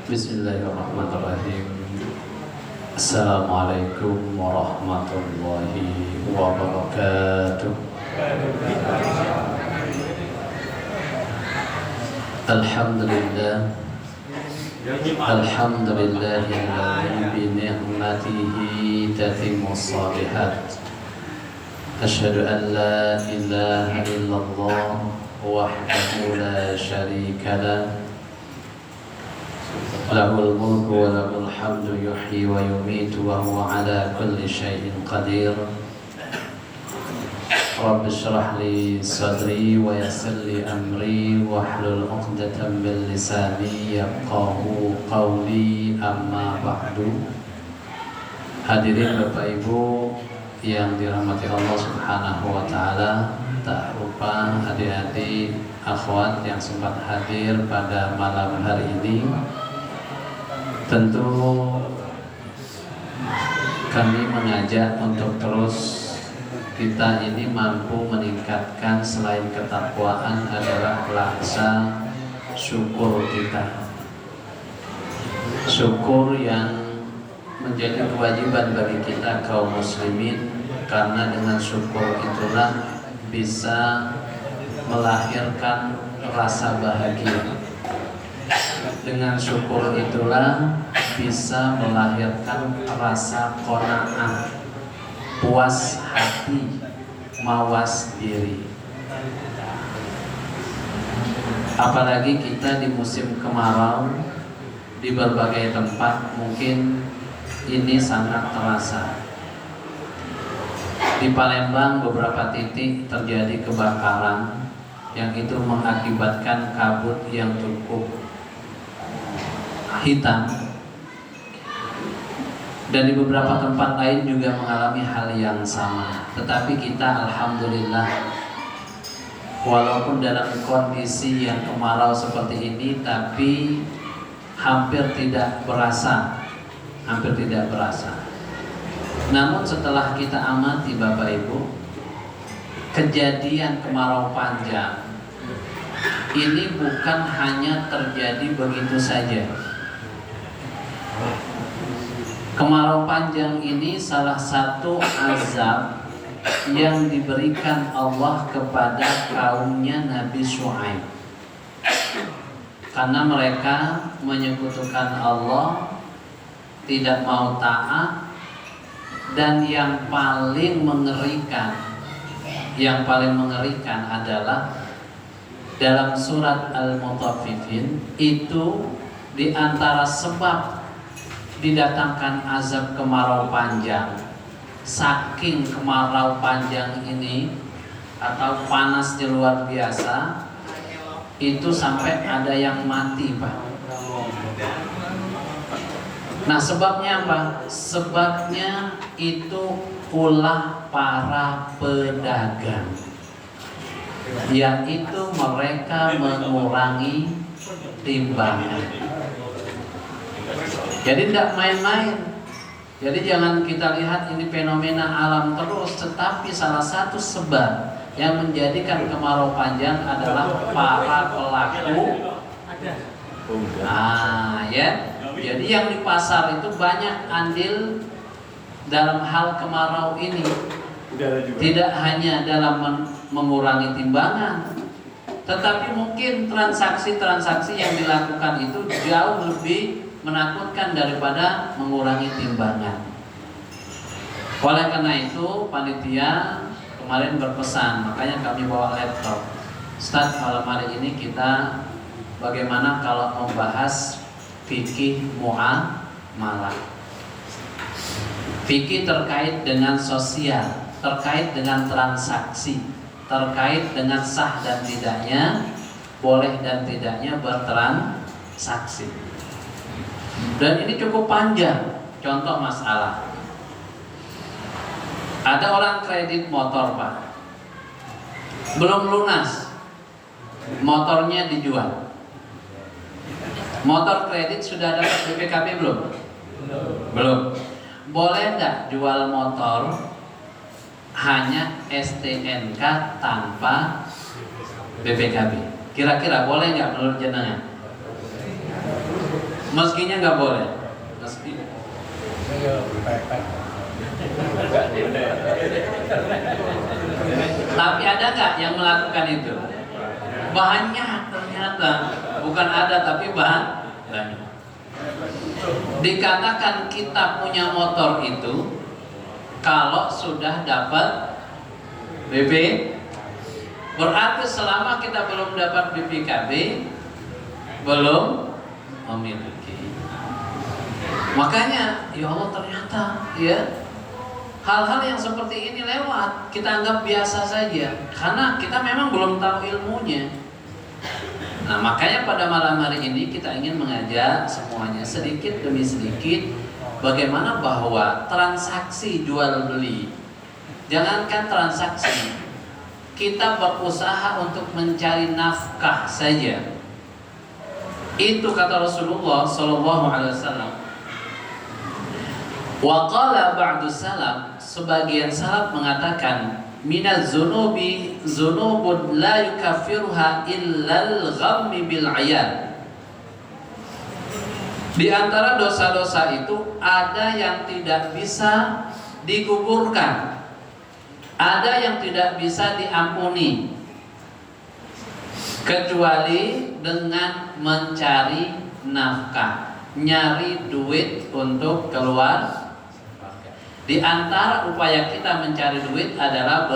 Bismillahirrahmanirrahim. Assalamualaikum warahmatullahi wabarakatuh. Alhamdulillah. Alhamdulillahilladzi bi ni'matihi tatimmus shalihat. Asyhadu an la ilaha illallah wahdahu la syarika lah. Lahul mulku wa lahul hamdu yuhyi wa yumitu wa huwa ala kulli syai'in qadir. Rabbi shrah li sadri wa yassir li amri wahlul 'uqdatam min lisani yafqahu qawli, amma ba'du. Hadirin Bapak Ibu yang dirahmati Allah Subhanahu wa taala, tak lupa adik-adik akhwat yang sempat hadir pada malam hari ini. Tentu kami mengajak untuk terus kita ini mampu meningkatkan selain ketakwaan adalah rasa syukur kita. Syukur yang menjadi kewajiban bagi kita kaum muslimin, karena dengan syukur itulah bisa melahirkan rasa bahagia. Dengan syukur itulah bisa melahirkan rasa qanaah, puas hati, mawas diri. Apalagi kita di musim kemarau, di berbagai tempat mungkin ini sangat terasa. Di Palembang beberapa titik terjadi kebakaran yang itu mengakibatkan kabut yang cukup hitam, dan di beberapa tempat lain juga mengalami hal yang sama. Tetapi kita alhamdulillah, walaupun dalam kondisi yang kemarau seperti ini, tapi hampir tidak berasa. Namun setelah kita amati Bapak Ibu, kejadian kemarau panjang ini bukan hanya terjadi begitu saja. Kemarau panjang ini salah satu azab yang diberikan Allah kepada kaumnya Nabi Syuaib, karena mereka menyekutukan Allah, tidak mau taat. Dan yang paling mengerikan adalah dalam surat Al-Mutaffifin itu, di antara sebab didatangkan azab kemarau panjang, saking kemarau panjang ini atau panasnya luar biasa, itu sampai ada yang mati, Pak. Nah, sebabnya apa? Sebabnya itu ulah para pedagang, yaitu mereka mengurangi timbangan. Jadi tidak main-main. Jadi jangan kita lihat ini fenomena alam terus, tetapi salah satu sebab yang menjadikan kemarau panjang adalah para pelaku. Jadi yang di pasar itu banyak andil dalam hal kemarau ini. Tidak hanya dalam mengurangi timbangan, tetapi mungkin transaksi-transaksi yang dilakukan itu jauh lebih menakutkan daripada mengurangi timbangan. Oleh karena itu, panitia kemarin berpesan, makanya kami bawa laptop. Ustaz, malam hari ini kita bagaimana kalau membahas fikih muamalah. Fikih terkait dengan sosial, terkait dengan transaksi, terkait dengan sah dan tidaknya, boleh dan tidaknya bertransaksi. Dan ini cukup panjang. Contoh masalah, ada orang kredit motor, Pak, belum lunas, motornya dijual. Motor kredit sudah dapat BPKB belum? Belum. Boleh nggak jual motor hanya STNK tanpa BPKB? Kira-kira boleh nggak menurut jenengan? Meskinya nggak boleh. Meski. Tapi ada nggak yang melakukan itu? Banyak ternyata. Bukan ada tapi banyak. Dikatakan kita punya motor itu kalau sudah dapat BP, berarti selama kita belum dapat BPKB belum memiliki. Makanya ya Allah, ternyata ya hal-hal yang seperti ini lewat, kita anggap biasa saja karena kita memang belum tahu ilmunya. Nah, makanya pada malam hari ini kita ingin mengajak semuanya sedikit demi sedikit bagaimana bahwa transaksi jual beli, jangankan transaksi, kita berusaha untuk mencari nafkah saja. Itu kata Rasulullah sallallahu alaihi wasallam. Wa qala ba'du salaf, sebagian salaf mengatakan minaz zunubi zunubun la yukaffiruha illal ghammi bil ayat. Di antara dosa-dosa itu ada yang tidak bisa digugurkan, ada yang tidak bisa diampuni kecuali dengan mencari nafkah, nyari duit untuk keluar. Di antara upaya kita mencari duit adalah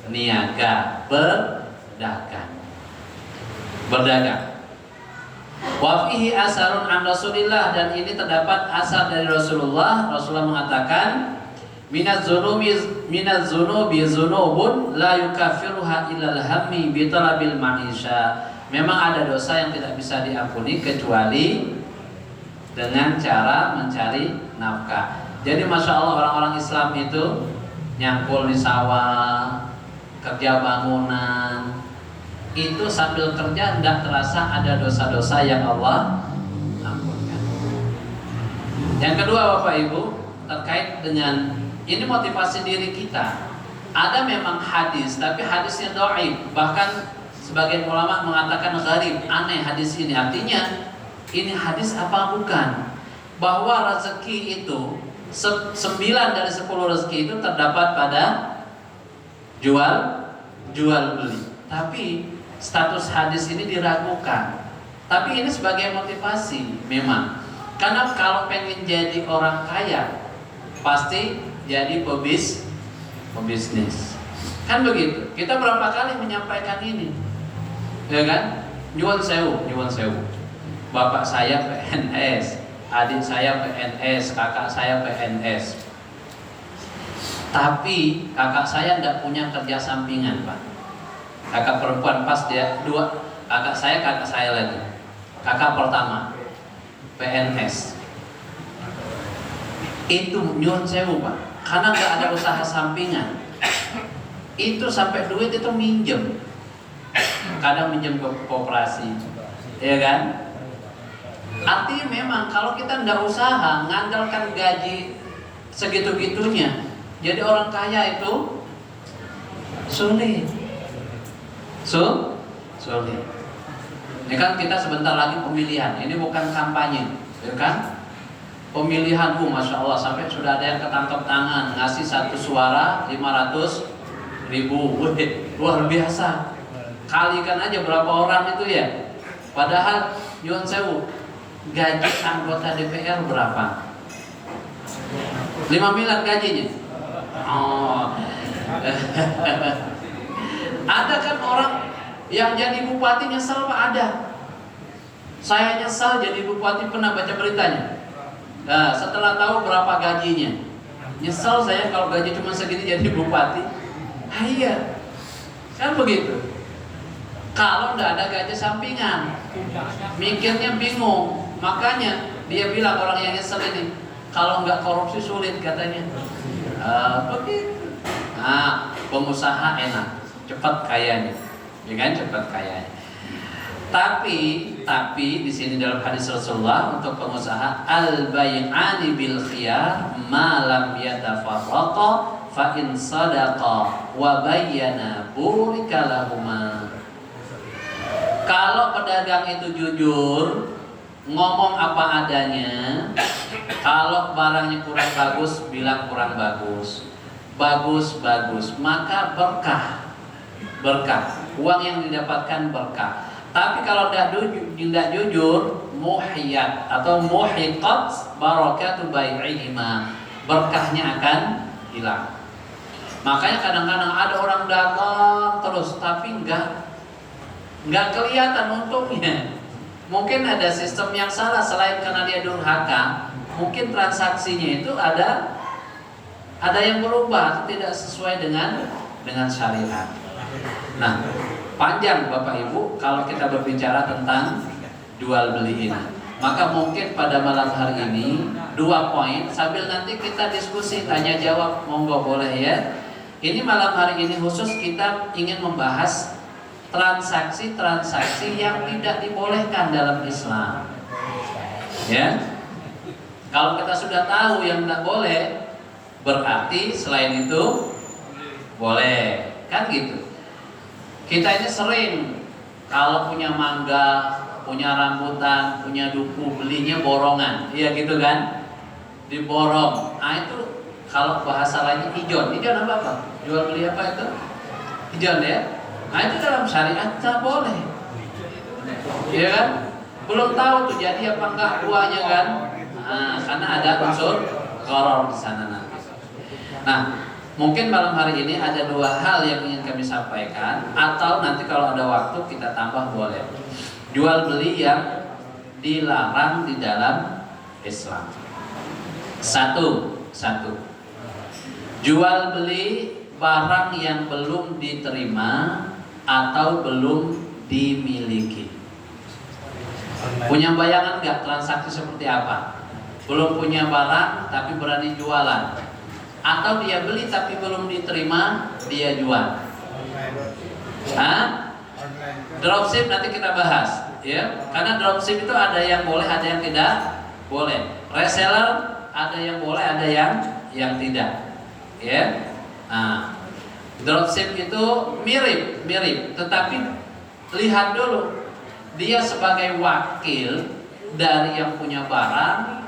berniaga, berdagang. Wa fihi asarun an Rasulillah, dan ini terdapat asar dari Rasulullah. Rasulullah mengatakan, minaz zunubi zunubun la yukaffiruha illal hammi bi talabil ma'isha. Memang ada dosa yang tidak bisa diampuni kecuali dengan cara mencari nafkah. Jadi Masya Allah, orang-orang Islam itu nyangkul di sawah, kerja bangunan, itu sambil kerja tidak terasa ada dosa-dosa yang Allah ampunkan. Yang kedua Bapak Ibu, terkait dengan ini motivasi diri kita. Ada memang hadis, tapi hadisnya dhaif. Bahkan sebagian ulama mengatakan gharib, aneh hadis ini. Artinya ini hadis apa bukan? Bahwa rezeki itu 9 dari 10 rezeki itu terdapat pada jual beli. Tapi status hadis ini diragukan. Tapi ini sebagai motivasi memang. Karena kalau pengen jadi orang kaya pasti jadi pebisnis. Kan begitu. Kita berapa kali menyampaikan ini, ya kan? Nyuwun sewu. Bapak saya PNS, adik saya PNS, kakak saya PNS. Tapi kakak saya tidak punya kerja sampingan, Pak. Kakak perempuan pas dia dua, kakak saya lagi. Kakak pertama PNS. Itu nyuwun sewu, Pak. Karena nggak ada usaha sampingan. Itu sampai duit itu minjem. Kadang minjem ke koperasi, ya kan? Artinya memang kalau kita nggak usaha, ngandalkan gaji segitu-gitunya, jadi orang kaya itu sulit. Sulit. Ini kan kita sebentar lagi pemilihan. Ini bukan kampanye, ya kan? Pemilihan, Masya Allah, sampai sudah ada yang ketangkep tangan ngasih satu suara 500.000. Luar biasa. Kalikan aja berapa orang itu ya. Padahal nyuwun sewu, gaji anggota DPR berapa? 5 miliar gajinya. Ada kan orang yang jadi bupati nyesel, Pak? Ada. Saya nyesal jadi bupati, pernah baca beritanya. Nah, setelah tahu berapa gajinya, nyesel saya kalau gaji cuma segini jadi bupati. Iya, kan begitu. Kalau tidak ada gaji sampingan, mikirnya bingung. Makanya dia bilang, orang yang nyesel ini, kalau nggak korupsi sulit katanya. Begitu. Nah, pengusaha enak, cepat kayanya, ya kan, cepat kayanya. Tapi di sini dalam hadis Rasulullah untuk pengusaha, al-bai'ani bil khiyar ma lam yatafarraqa fa in sadaqa wa bayyana burika lahuma. Kalau pedagang itu jujur, ngomong apa adanya. Kalau barangnya kurang bagus, bilang kurang bagus. Bagus, maka berkah. Uang yang didapatkan berkah. Tapi kalau tidak jujur, muhiyat atau muhiqat barakatu bai'ihima, berkahnya akan hilang. Makanya kadang-kadang ada orang dagang terus tapi nggak kelihatan untungnya. Mungkin ada sistem yang salah, selain karena dia durhaka, mungkin transaksinya itu ada yang berubah, tidak sesuai dengan syariat. Nah, panjang Bapak Ibu kalau kita berbicara tentang jual beli ini. Maka mungkin pada malam hari ini 2 poin sambil nanti kita diskusi tanya jawab, monggo boleh ya. Ini malam hari ini khusus kita ingin membahas transaksi-transaksi yang tidak dibolehkan dalam Islam. Ya. Kalau kita sudah tahu yang tidak boleh, berarti selain itu boleh. Kan gitu. Kita ini sering kalau punya mangga, punya rambutan, punya duku, belinya borongan. Iya gitu kan? Diborong. Nah itu kalau bahasa lainnya ijon. Ijon apa? Jual beli apa itu? Ijon ya? Nah itu dalam syariat tak boleh. Iya kan? Belum tahu tuh jadi apa enggak buahnya kan? Nah, karena ada unsur gharar di sana nanti. Nah, mungkin malam hari ini ada 2 hal yang ingin kami sampaikan, atau nanti kalau ada waktu kita tambah boleh. Jual beli yang dilarang di dalam Islam. Satu. Jual beli barang yang belum diterima atau belum dimiliki. Punya bayangan nggak transaksi seperti apa? Belum punya barang tapi berani jualan. Atau dia beli tapi belum diterima, dia jual. Dropship nanti kita bahas, ya. Karena dropship itu ada yang boleh, ada yang tidak boleh. Reseller ada yang boleh, ada yang tidak, ya. Nah, dropship itu mirip, tetapi lihat dulu dia sebagai wakil dari yang punya barang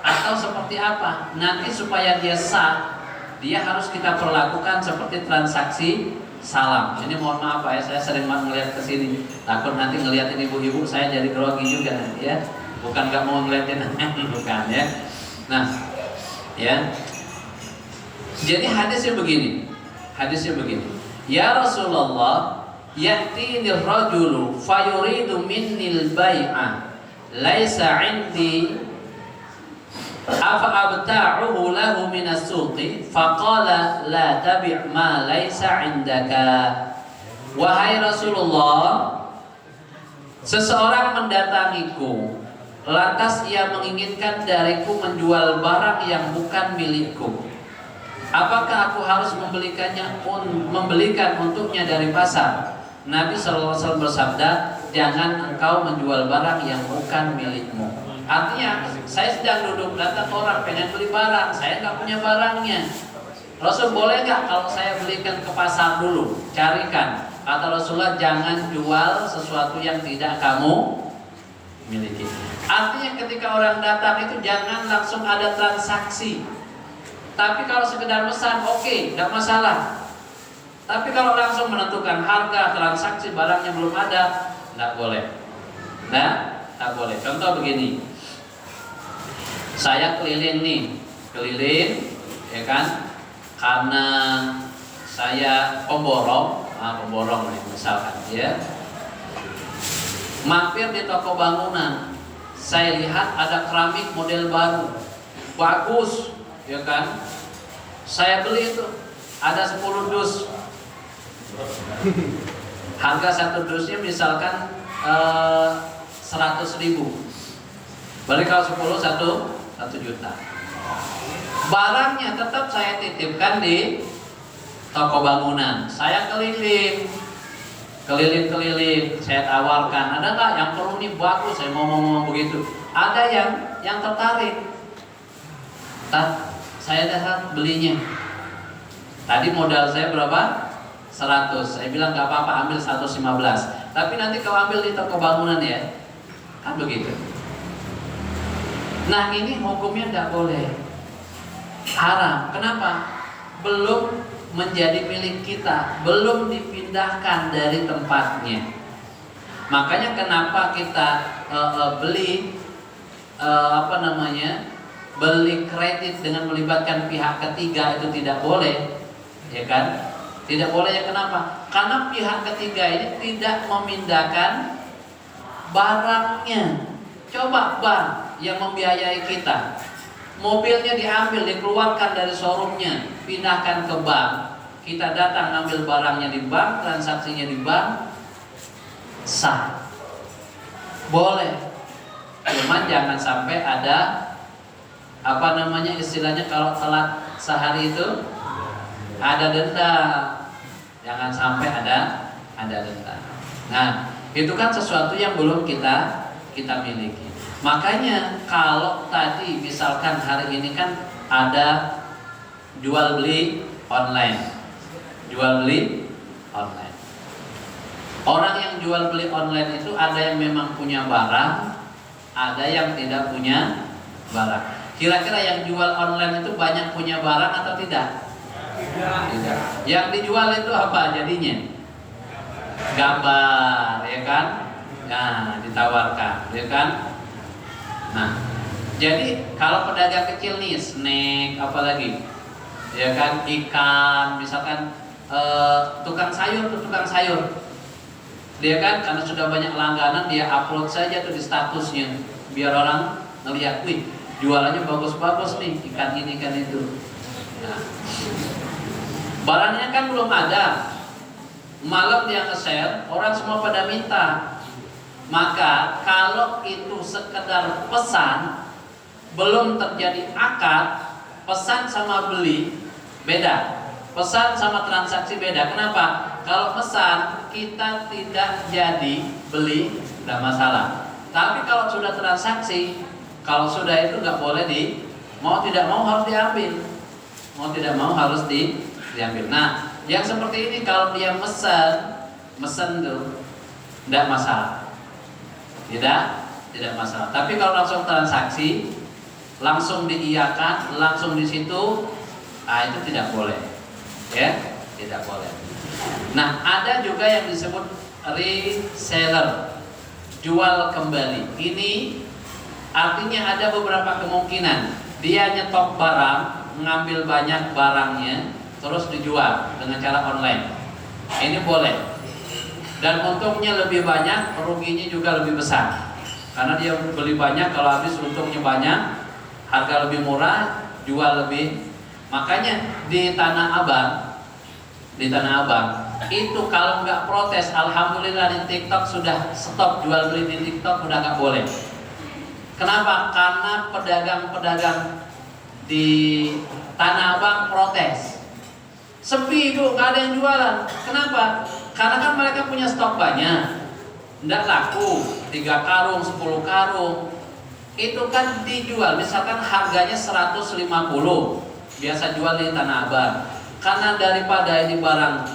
atau seperti apa. Nanti supaya dia sah, dia harus kita perlakukan seperti transaksi salam. Ini mohon maaf Pak ya, saya sering banget ngeliat ke sini. Takut nanti ngeliatin ibu-ibu saya jadi grogi juga nanti ya. Bukan gak mau ngeliatin, bukan ya. Nah, ya. Jadi hadisnya begini. Ya Rasulullah, ya'tini ar-rajulu fayuridu minnil bai'a laisa 'indi afa abta'uhu lahu min as-suqi faqala la tabi' ma laysa 'indaka. Wahai Rasulullah, seseorang mendatangiku lantas ia menginginkan dariku menjual barang yang bukan milikku. Apakah aku harus membelikan untuknya dari pasar? Nabi SAW bersabda, jangan engkau menjual barang yang bukan milikmu. Artinya, saya sedang duduk, datang orang pengen beli barang, saya nggak punya barangnya. Rasul boleh nggak kalau saya belikan ke pasar dulu, carikan. Kata Rasulullah, jangan jual sesuatu yang tidak kamu miliki. Artinya ketika orang datang itu jangan langsung ada transaksi. Tapi kalau sekedar pesan, oke, nggak masalah. Tapi kalau langsung menentukan harga, transaksi barangnya belum ada, nggak boleh. Nggak boleh. Contoh begini. Saya keliling, ya kan? Karena saya pemborong misalkan, ya. Mampir di toko bangunan, saya lihat ada keramik model baru, bagus, ya kan? Saya beli itu, ada 10 dus. Harga 1 dusnya misalkan 100.000. Berarti kalau 10 1 juta. Barangnya tetap saya titipkan di toko bangunan. Saya keliling, saya tawarkan, ada nggak yang perlu nih bagus? Saya mau ngomong begitu. Ada yang tertarik. Saya datang belinya. Tadi modal saya berapa? 100. Saya bilang nggak apa-apa, ambil 115. Tapi nanti kau ambil di toko bangunan ya, kan begitu. Nah ini hukumnya tidak boleh, haram. Kenapa? Belum menjadi milik kita, belum dipindahkan dari tempatnya. Makanya kenapa kita beli beli kredit dengan melibatkan pihak ketiga itu tidak boleh, ya kan? Tidak boleh ya, kenapa? Karena pihak ketiga ini tidak memindahkan barangnya. Coba bank yang membiayai kita, mobilnya diambil, dikeluarkan dari showroomnya, pindahkan ke bank. Kita datang ambil barangnya di bank, transaksinya di bank, sah, boleh. Cuman jangan sampai ada istilahnya kalau telat sehari itu ada denda. Jangan sampai ada denda. Nah, itu kan sesuatu yang belum kita miliki. Makanya kalau tadi misalkan hari ini kan ada jual beli online. Jual beli online. Orang yang jual beli online itu ada yang memang punya barang, ada yang tidak punya barang. Kira-kira yang jual online itu banyak punya barang atau tidak? Tidak. Yang dijual itu apa jadinya? Gambar, ya kan? Nah, ditawarkan, ya kan? Nah, jadi kalau pedagang kecil nih, snack, apalagi, ya kan, ikan, misalkan tukang sayur, dia kan karena sudah banyak langganan, dia upload saja tuh di statusnya, biar orang ngelihat, wih, jualannya bagus-bagus nih, ikan ini, ikan itu. Nah, barangnya kan belum ada, malam dia nge-share, orang semua pada minta. Maka kalau itu sekedar pesan, belum terjadi akad, pesan sama beli beda. Pesan sama transaksi beda. Kenapa? Kalau pesan kita tidak jadi beli, tidak masalah. Tapi kalau sudah transaksi, kalau sudah itu nggak boleh mau tidak mau harus diambil. Mau tidak mau harus diambil. Nah, yang seperti ini kalau dia mesen tuh tidak masalah. Tidak masalah. Tapi kalau langsung transaksi, langsung diiyakan, langsung di situ, itu tidak boleh. Ya, tidak boleh. Nah, ada juga yang disebut reseller, jual kembali. Ini artinya ada beberapa kemungkinan. Dia nyetok barang, mengambil banyak barangnya, terus dijual dengan cara online. Ini boleh. Dan untungnya lebih banyak, ruginya juga lebih besar. Karena dia beli banyak, kalau habis untungnya banyak, harga lebih murah, jual lebih. Makanya di Tanah Abang itu kalau nggak protes, alhamdulillah di TikTok sudah stop jual beli di TikTok, udah nggak boleh. Kenapa? Karena pedagang-pedagang di Tanah Abang protes. Sepi bu, nggak ada yang jualan. Kenapa? Karena kan mereka punya stok banyak, nggak laku 3 karung, 10 karung. Itu kan dijual, misalkan harganya 150, biasa jual di Tanah Abang. Karena daripada ini barang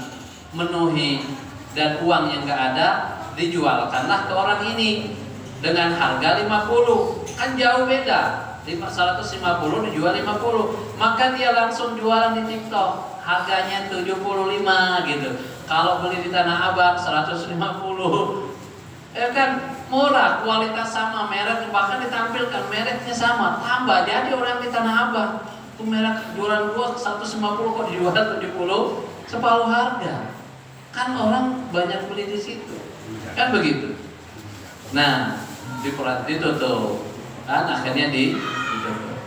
menuhi dan uang yang nggak ada, dijualkanlah ke orang ini dengan harga 50. Kan jauh beda, 150 dijual 50. Maka dia langsung jualan di TikTok, harganya 75 gitu. Kalau beli di Tanah Abang 150, ya kan murah, kualitas sama, merek bahkan ditampilkan mereknya sama, tambah jadi orang di Tanah Abang itu merek jualan gua 150 kok dijual 70, separuh harga. Kan orang banyak beli di situ, kan begitu. Nah, ditutup, kan akhirnya ditutup.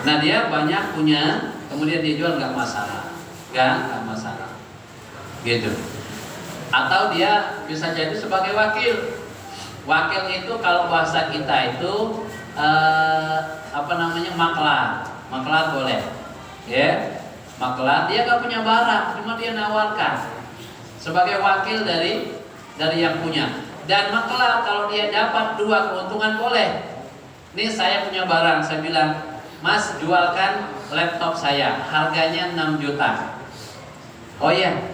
Nah dia banyak punya, kemudian dia jual nggak masalah, nggak masalah. Gitu. Atau dia bisa jadi sebagai wakil. Wakil itu kalau bahasa kita itu maklar boleh, ya. Maklar dia nggak punya barang, cuma dia nawarkan sebagai wakil dari yang punya. Dan maklar kalau dia dapat 2 keuntungan boleh. Nih saya punya barang, saya bilang, Mas jualkan laptop saya, harganya 6 juta. Oh iya,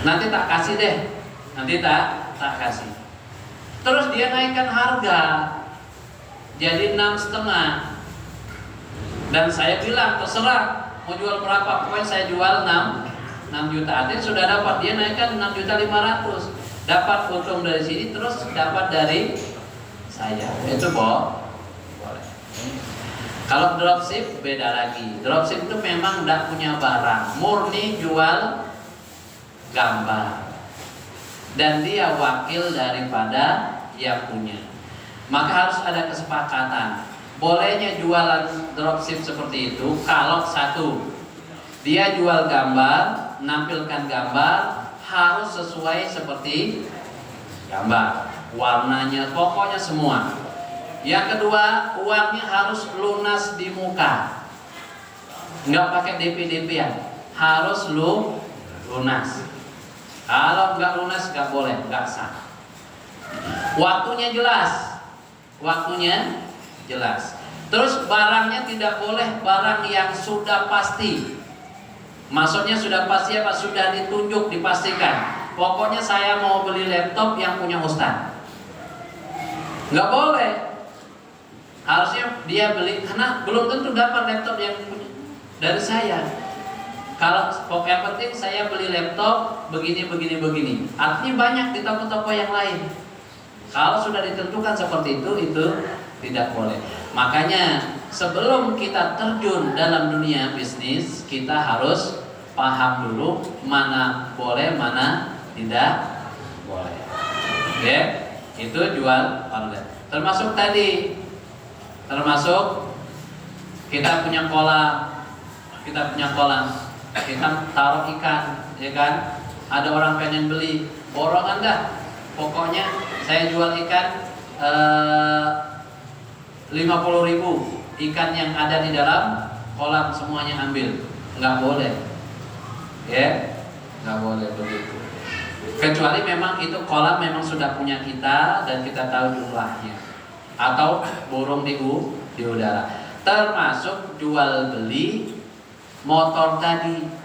nanti tak kasih deh, nanti tak kasih. Terus dia naikkan harga jadi 6,5. Dan saya bilang terserah mau jual berapa, pokoknya saya jual 6 juta. Artinya sudah dapat, dia naikkan 6.500.000. Dapat untung dari sini, terus dapat dari saya. Itu boleh. Kalau dropship beda lagi. Dropship itu memang tidak punya barang, murni jual gambar. Dan dia wakil daripada yang punya. Maka harus ada kesepakatan. Bolehnya jualan dropship seperti itu kalau satu, dia jual gambar, menampilkan gambar harus sesuai seperti gambar, warnanya, pokoknya semua. Yang kedua, uangnya harus lunas di muka, nggak pakai DP-DP-an, harus lunas. Kalau nggak lunas nggak boleh, nggak sah. Waktunya jelas. Terus barangnya tidak boleh barang yang sudah pasti. Maksudnya sudah pasti apa? Sudah ditunjuk, dipastikan. Pokoknya saya mau beli laptop yang punya Ustaz. Nggak boleh. Harusnya dia beli, karena belum tentu dapat laptop yang punya dari saya. Kalau yang penting saya beli laptop begini. Artinya banyak di toko-toko yang lain. Kalau sudah ditentukan seperti itu tidak boleh. Makanya sebelum kita terjun dalam dunia bisnis, kita harus paham dulu mana boleh, mana tidak boleh. Oke, itu jual online. Termasuk kita punya kolam, kita taruh ikan, ya kan? Ada orang pengen beli, borongan dah. Pokoknya saya jual ikan 50.000, ikan yang ada di dalam kolam semuanya ambil. Nggak boleh, ya, nggak boleh begitu. Kecuali memang itu kolam memang sudah punya kita dan kita tahu jumlahnya, atau burung di udara. Termasuk jual beli motor tadi.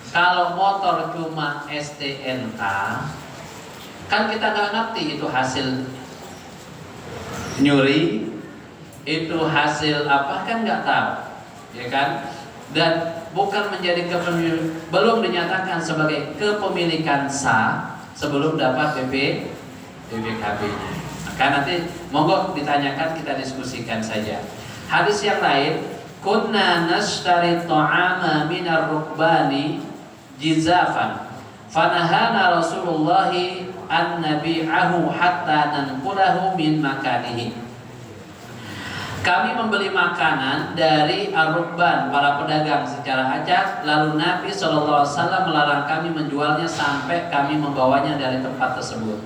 Kalau motor cuma STNK, kan kita nggak ngerti itu hasil nyuri, itu hasil apa, kan nggak tahu, ya kan? Dan bukan menjadi belum dinyatakan sebagai kepemilikan sah sebelum dapat BPKB-nya. Maka nanti monggo ditanyakan, kita diskusikan saja. Hadis yang lain, kunna nashtari ta'ama minar rukbani jizafan fanahana Rasulullah an nabi'ahu hatta nanqulahu min makanihi. Kami membeli makanan dari ar-rukban, para pedagang secara acak, lalu Nabi SAW melarang kami menjualnya sampai kami membawanya dari tempat tersebut.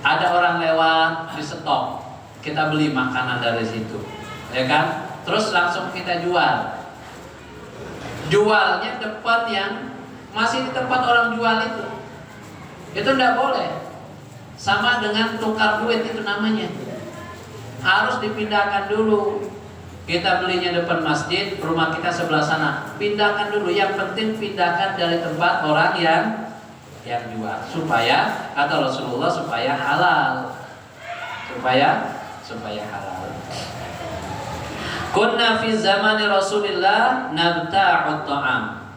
Ada orang lewat di stok, kita beli makanan dari situ, ya kan? Terus langsung kita jual. Jualnya depan yang masih di tempat orang jual itu tidak boleh. Sama dengan tukar duit, itu namanya. Harus dipindahkan dulu. Kita belinya depan masjid, rumah kita sebelah sana, pindahkan dulu. Yang penting pindahkan dari tempat orang yang jual, supaya kata Rasulullah supaya halal. Supaya halal. Kunna fi zamani Rasulillah nabta'ut ta'am.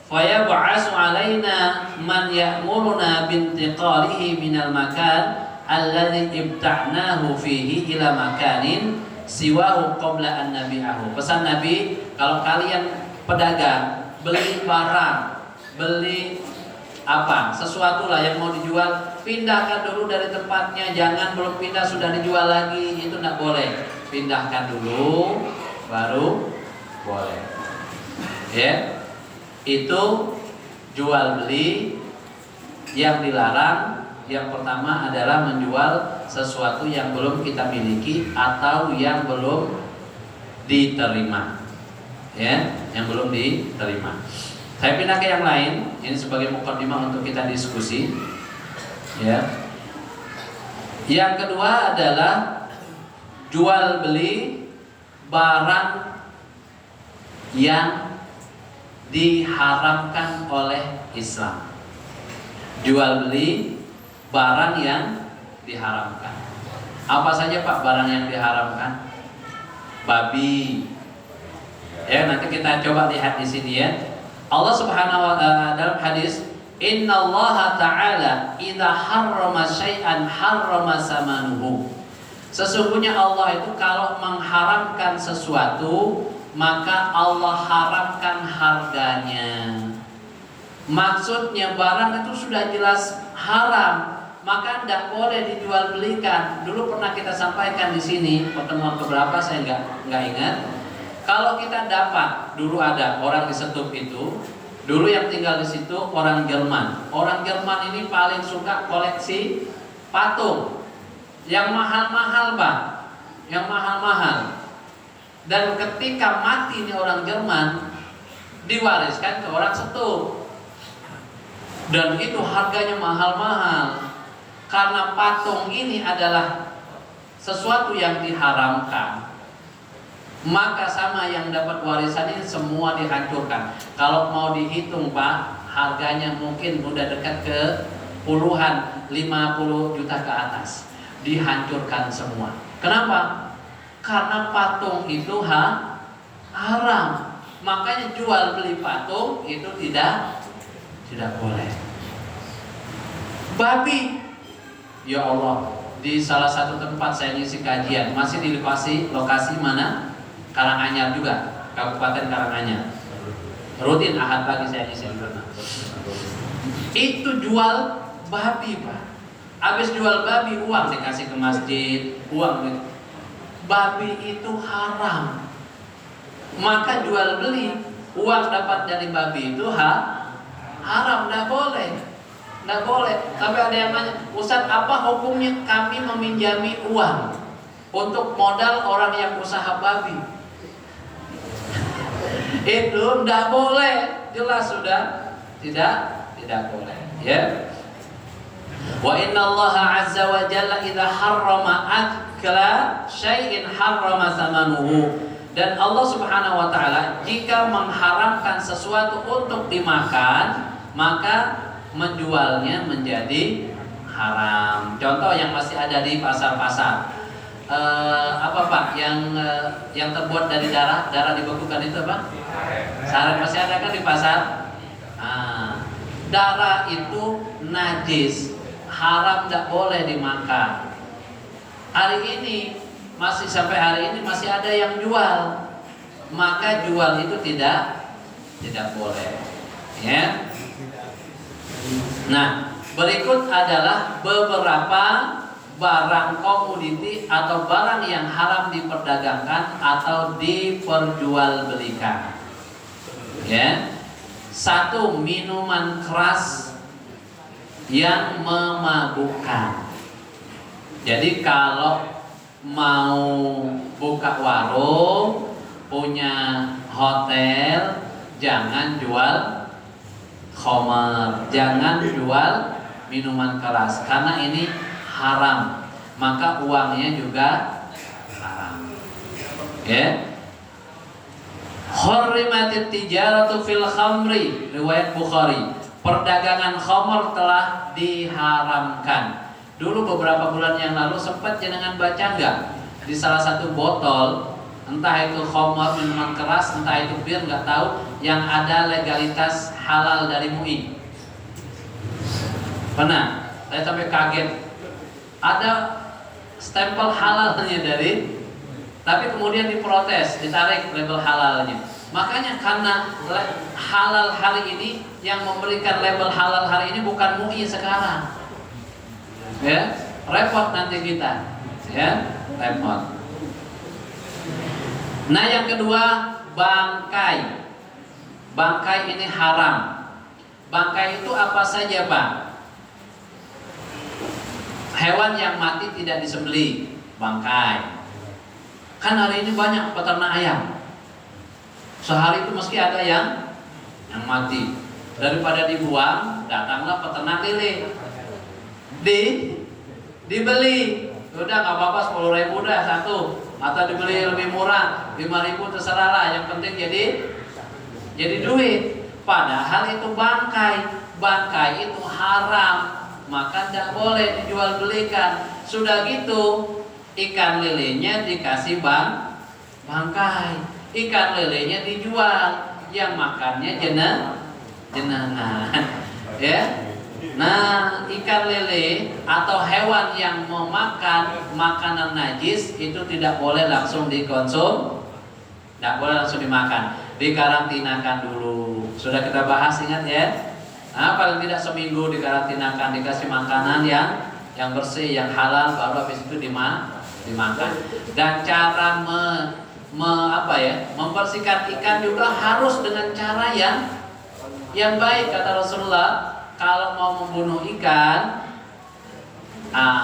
Fayab'asu alaina man ya'muruna bintiqalihi minal makan alladhi ibta'nahu fihi ila makanin siwahu qabla an nabi'ahu. Pesan Nabi, kalau kalian pedagang beli barang, beli apa, sesuatu lah yang mau dijual, pindahkan dulu dari tempatnya, jangan belum pindah sudah dijual lagi, itu tidak boleh. Pindahkan dulu baru boleh. Ya, itu jual beli yang dilarang. Yang pertama adalah menjual sesuatu yang belum kita miliki atau yang belum diterima, ya, yang belum diterima. Saya pindah ke yang lain. Ini sebagai mukadimah untuk kita diskusi, ya. Yang kedua adalah jual beli barang yang diharamkan oleh Islam. Jual beli barang yang diharamkan. Apa saja Pak barang yang diharamkan? Babi. Ya, nanti kita coba lihat di sini ya. Allah Subhanahu wa taala dalam hadis, "Innallaha ta'ala idza harrama syai'an harrama samanuhu." Sesungguhnya Allah itu kalau mengharamkan sesuatu, maka Allah haramkan harganya. Maksudnya barang itu sudah jelas haram, maka tidak boleh dijual belikan. Dulu pernah kita sampaikan di sini pertemuan keberapa saya nggak ingat. Kalau kita dapat, dulu ada orang di Setup itu, dulu yang tinggal di situ orang Jerman. Orang Jerman ini paling suka koleksi patung yang mahal-mahal Pak, yang mahal-mahal. Dan ketika mati nih orang Jerman, diwariskan ke orang Setup. Dan itu harganya mahal-mahal. Karena patung ini adalah sesuatu yang diharamkan, maka sama yang dapat warisan ini semua dihancurkan. Kalau mau dihitung Pak, harganya mungkin udah dekat ke puluhan, 50 juta ke atas. Dihancurkan semua. Kenapa? Karena patung itu haram. Makanya jual beli patung itu tidak boleh. Babi, ya Allah, di salah satu tempat saya ngisi kajian, masih di lokasi mana? Karanganyar juga, Kabupaten Karanganyar. Rutin Ahad pagi saya ngisi di sana. Itu jual babi Pak. Habis jual babi, uang dikasih ke masjid, babi itu haram. Maka jual beli, uang dapat dari babi itu haram, tidak boleh. Tidak boleh. Sampai ada yang nanya, Ustaz, apa hukumnya kami meminjami uang untuk modal orang yang usaha babi? Itu tidak boleh. Jelas sudah tidak boleh. Ya. Wa innallaha azza wa jalla idza harrama akla syai'in harrama samanuhu. Dan Allah Subhanahu wa taala jika mengharamkan sesuatu untuk dimakan, maka menjualnya menjadi haram. Contoh yang masih ada di pasar-pasar. Apa Pak yang terbuat dari darah dibekukan itu apa? Saret masih ada kan di pasar? Darah itu najis, haram, tidak boleh dimakan. Hari ini sampai hari ini masih ada yang jual, maka jual itu tidak boleh. Ya. Nah, berikut adalah beberapa barang komoditi atau barang yang haram diperdagangkan atau diperjualbelikan. Ya. 1. Minuman keras yang memabukkan. Jadi kalau mau buka warung, punya hotel, jangan jual khamar, jangan jual minuman keras karena ini haram, maka uangnya juga haram. Ya. Hurrimatit tijaratu fil khamri, riwayat Bukhari. Perdagangan khamar telah diharamkan. Dulu beberapa bulan yang lalu sempat jenengan baca enggak di salah satu botol, entah itu khamar minuman keras, entah itu bir, enggak tahu, yang ada legalitas halal dari MUI. Pernah? Saya sampai kaget. Ada stempel halalnya dari, tapi kemudian diprotes, ditarik label halalnya. Makanya karena halal hari ini, yang memberikan label halal hari ini bukan MUI sekarang. Ya, repot nanti kita. Ya, repot. Nah, yang kedua, bangkai. Bangkai ini haram. Bangkai itu apa saja, Pak? Hewan yang mati tidak disembelih, bangkai. Kan hari ini banyak peternak ayam. Sehari itu mesti ada yang mati. Daripada dibuang, datanglah peternak lele. Dibeli. Udah nggak apa-apa, 10.000 udah satu. Atau dibeli lebih murah, 5.000 terserah lah. Yang penting jadi duit. Padahal itu bangkai. Bangkai itu haram. maka tidak boleh dijual belikan. Sudah gitu, ikan lelenya dikasih bangkai, ikan lelenya dijual, yang makannya jenengan, ya. Nah, ikan lele atau hewan yang memakan makanan najis itu tidak boleh langsung dikonsum, tidak boleh langsung dimakan, dikarantinakan dulu. Sudah kita bahas, ingat ya. Nah, paling tidak seminggu dikarantinakan, dikasih makanan yang bersih, yang halal, baru habis itu dimakan. Dan cara membersihkan ikan juga harus dengan cara yang baik. Kata Rasulullah, kalau mau membunuh ikan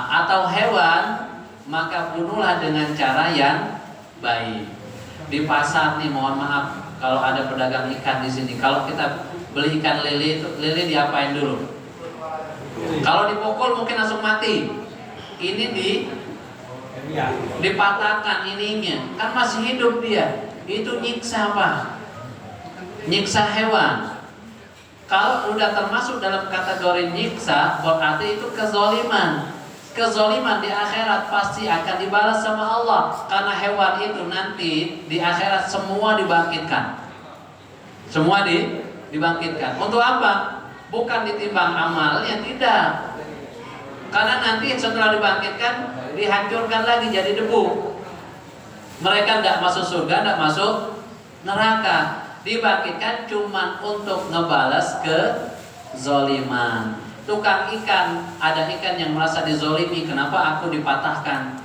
atau hewan, maka bunuhlah dengan cara yang baik. Di pasar nih, mohon maaf kalau ada pedagang ikan di sini, kalau kita beli ikan lele itu, lele diapain dulu? Kalau dipukul mungkin langsung mati. Ini dipatahkan ininya, kan masih hidup dia. Itu nyiksa apa? Nyiksa hewan. Kalau udah termasuk dalam kategori nyiksa, berarti itu kezoliman. Kezoliman di akhirat pasti akan dibalas sama Allah. Karena hewan itu nanti di akhirat semua dibangkitkan. Semua dibangkitkan. Untuk apa? Bukan ditimbang amalnya, tidak. Karena nanti setelah dibangkitkan, dihancurkan lagi jadi debu. Mereka tidak masuk surga, tidak masuk neraka. Dibangkitkan cuma untuk ngebalas kezoliman. Tukang ikan, ada ikan yang merasa dizolimi, kenapa aku dipatahkan,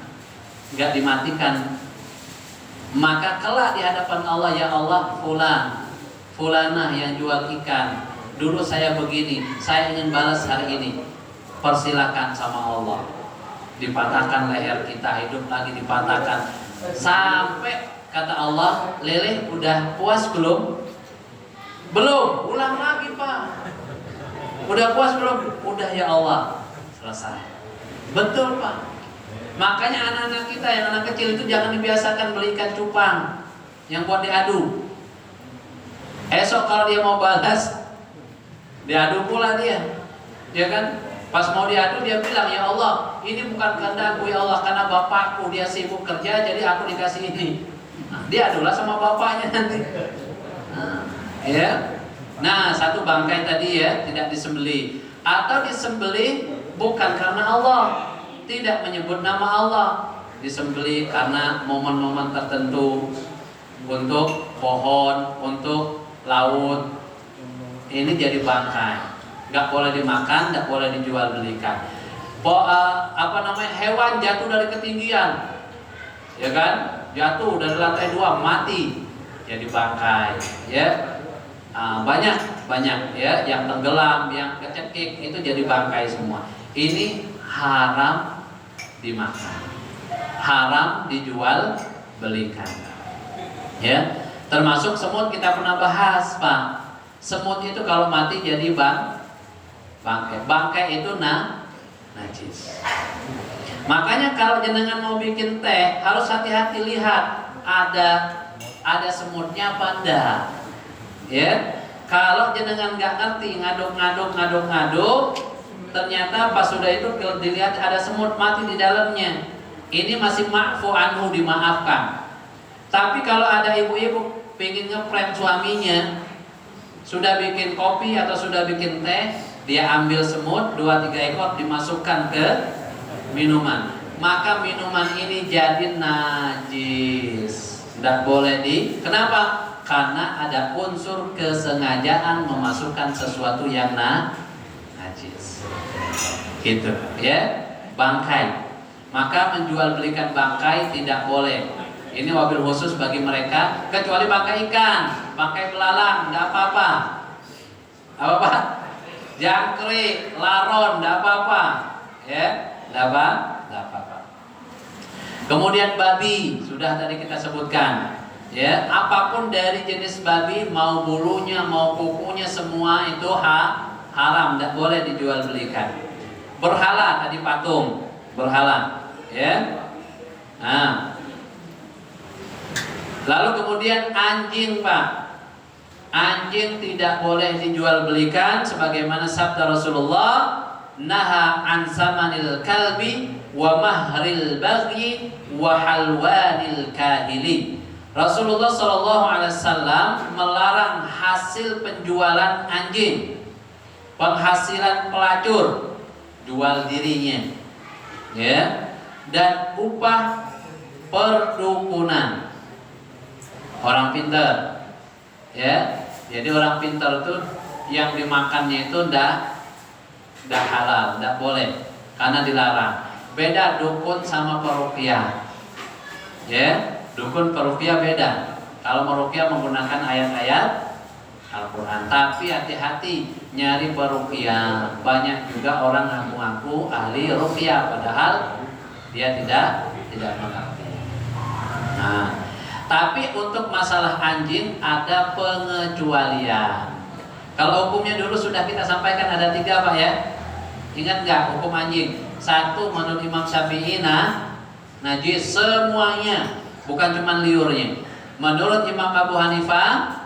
nggak dimatikan? Maka kelak di hadapan Allah, ya Allah, fulanah yang jual ikan, dulu saya begini, saya ingin balas hari ini, persilakan sama Allah. Dipatahkan leher kita, hidup lagi dipatahkan, sampai kata Allah, lele udah puas belum? Belum, ulang lagi Pak. Udah puas belum? Udah ya Allah, selesai. Betul Pak. Makanya anak-anak kita yang anak kecil itu jangan dibiasakan beli ikan cupang yang buat diadu. Esok kalau dia mau balas, diadu pula dia, ya kan? Pas mau diadu dia bilang, ya Allah, ini bukan kehendakku ya Allah, karena bapakku dia sibuk kerja, jadi aku dikasih ini. Nah, dia adulah sama bapaknya nanti. Ya. Nah, satu bangkai tadi ya tidak disembelih, atau disembelih bukan karena Allah, tidak menyebut nama Allah, disembelih karena momen-momen tertentu, untuk pohon, untuk laut. Ini jadi bangkai, nggak boleh dimakan, nggak boleh dijual belikan. Hewan jatuh dari ketinggian, ya kan? Jatuh dari lantai 2 mati, jadi bangkai, ya. Banyak ya, yang tenggelam, yang kecekik itu jadi bangkai semua. Ini haram dimakan, haram dijual belikan, ya. Termasuk semut, kita pernah bahas Pak. Semut itu kalau mati jadi bangkai. Bangkai itu najis. Makanya kalau jenengan mau bikin teh harus hati-hati, lihat ada semutnya apa enggak. Ya, kalau jenengan nggak ngerti, ngaduk, ternyata pas sudah itu dilihat ada semut mati di dalamnya, ini masih ma'fu anhu, dimaafkan. Tapi kalau ada ibu-ibu pengen ngeprank suaminya, sudah bikin kopi atau sudah bikin teh, dia ambil semut 2-3 ekor dimasukkan ke minuman, maka minuman ini jadi najis, tidak boleh kenapa? Karena ada unsur kesengajaan memasukkan sesuatu yang najis. Gitu ya, bangkai. Maka menjual belikan bangkai tidak boleh. Ini wabil khusus bagi mereka, kecuali bangkai ikan, bangkai belalang, tidak apa-apa. Apa? Jangkrik, laron, tidak apa-apa. Ya, tidak apa-apa. Kemudian babi, sudah tadi kita sebutkan. Ya, apapun dari jenis babi, mau bulunya, mau kukunya, semua itu haram, tidak boleh dijual belikan. Berhala tadi, patung, berhala, ya. Nah, lalu kemudian anjing Pak, anjing tidak boleh dijual belikan, sebagaimana sabda Rasulullah, naha an samanil kalbi wa mahril baghi wa halwanil kahili. Rasulullah Shallallahu Alaihi Wasallam melarang hasil penjualan anjing, penghasilan pelacur, jual dirinya, ya, dan upah perdukunan. Orang pintar, ya, jadi orang pintar itu yang dimakannya itu dah halal, dah boleh, karena dilarang. Beda dukun sama peruqyah, ya. Dukun peruqyah beda. Kalau meruqyah menggunakan ayat-ayat Al-Quran. Tapi hati-hati nyari peruqyah. Banyak juga orang ngaku-ngaku ahli ruqyah, padahal dia tidak mengerti. Nah, tapi untuk masalah anjing ada pengecualian. Kalau hukumnya dulu sudah kita sampaikan ada 3 Pak ya. Ingat nggak hukum anjing? 1 menurut Imam Syafi'i najis semuanya, bukan cuma liurnya. Menurut Imam Abu Hanifah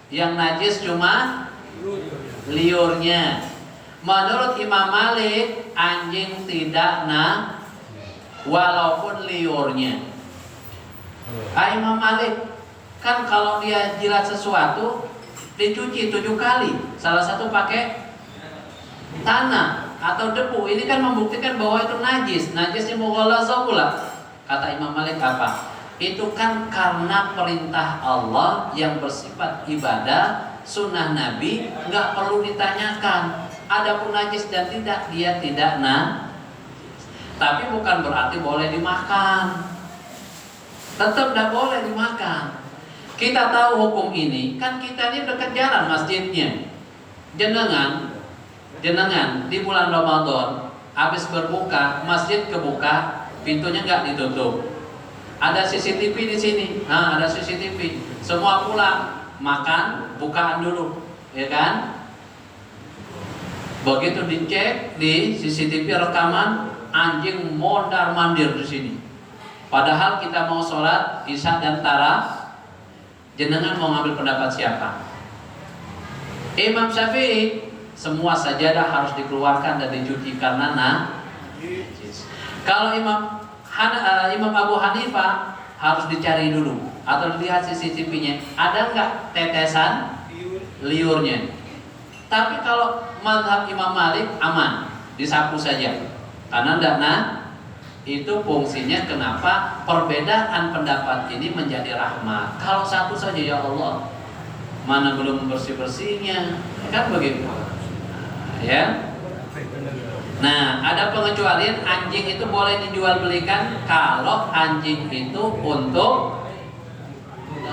yang najis cuma liurnya. Menurut Imam Malik anjing tidak walaupun liurnya. Imam Malik kan kalau dia jilat sesuatu dicuci 7 kali, salah satu pakai tanah atau debu. Ini kan membuktikan bahwa itu najis. Najisnya mughalazah pula. Kata Imam Malik apa? Itu kan karena perintah Allah yang bersifat ibadah, sunnah Nabi, nggak perlu ditanyakan. Adapun najis dan tidak, dia tidak tapi bukan berarti boleh dimakan. Tetap tidak boleh dimakan. Kita tahu hukum ini, kan kita ini dekat jalan masjidnya. Jenengan di bulan Ramadan habis berbuka, masjid kebuka, pintunya nggak ditutup. Ada CCTV di sini. Nah, ada CCTV. Semua pulang, makan, bukaan dulu, ya kan? Begitu dicek di CCTV rekaman, anjing mondar-mandir di sini. Padahal kita mau sholat Isya dan Tarawih, jenengan mau ngambil pendapat siapa? Imam Syafi'i, semua sajadah harus dikeluarkan dan dicuci karena najis. Kalau Imam Abu Hanifah harus dicari dulu atau dilihat CCTV-nya, ada nggak tetesan liurnya. Tapi kalau mazhab Imam Malik aman, disapu saja karena tidak itu fungsinya. Kenapa perbedaan pendapat ini menjadi rahmat? Kalau satu saja ya Allah, mana belum bersih-bersihnya, kan begitu, ya. Nah, ada pengecualian anjing itu boleh dijual belikan kalau anjing itu untuk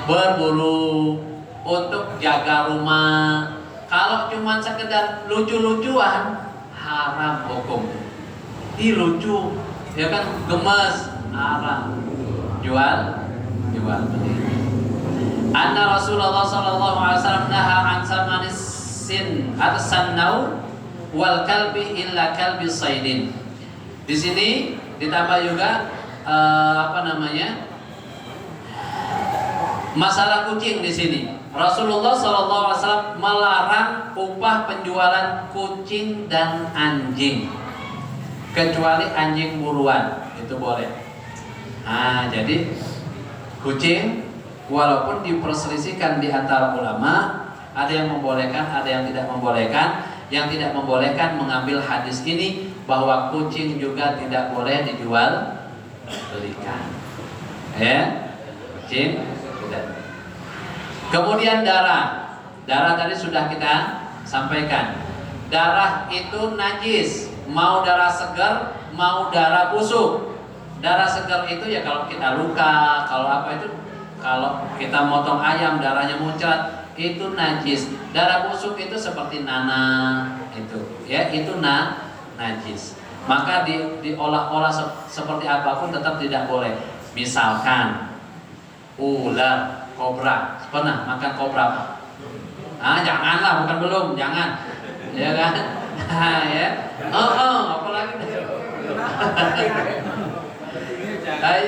berburu, untuk jaga rumah. Kalau cuma sekedar lucu-lucuan, haram hukum. Ih lucu, ya kan, gemes, haram. Jual beli. Anna Rasulullah sallallahu alaihi wasallam naha an samanis sin at-sannau wal kalbi illa kalbi saidin. Di sini ditambah juga masalah kucing di sini. Rasulullah Shallallahu Alaihi Wasallam melarang upah penjualan kucing dan anjing, kecuali anjing buruan itu boleh. Nah, jadi kucing walaupun diperselisihkan di antara ulama, ada yang membolehkan, ada yang tidak membolehkan. Yang tidak membolehkan mengambil hadis ini bahwa kucing juga tidak boleh dijual belikan. Ya, kucing tidak. Kemudian darah tadi sudah kita sampaikan. Darah itu najis, mau darah segar, mau darah busuk. Darah segar itu ya kalau kita luka, kalau kita motong ayam darahnya muncrat, itu najis. Darah busuk itu seperti nanah itu, ya itu najis. Maka diolah-olah seperti apapun tetap tidak boleh. Misalkan ular, kobra, pernah makan kobra? Janganlah, bukan belum, jangan, ya kan? Ya, apalagi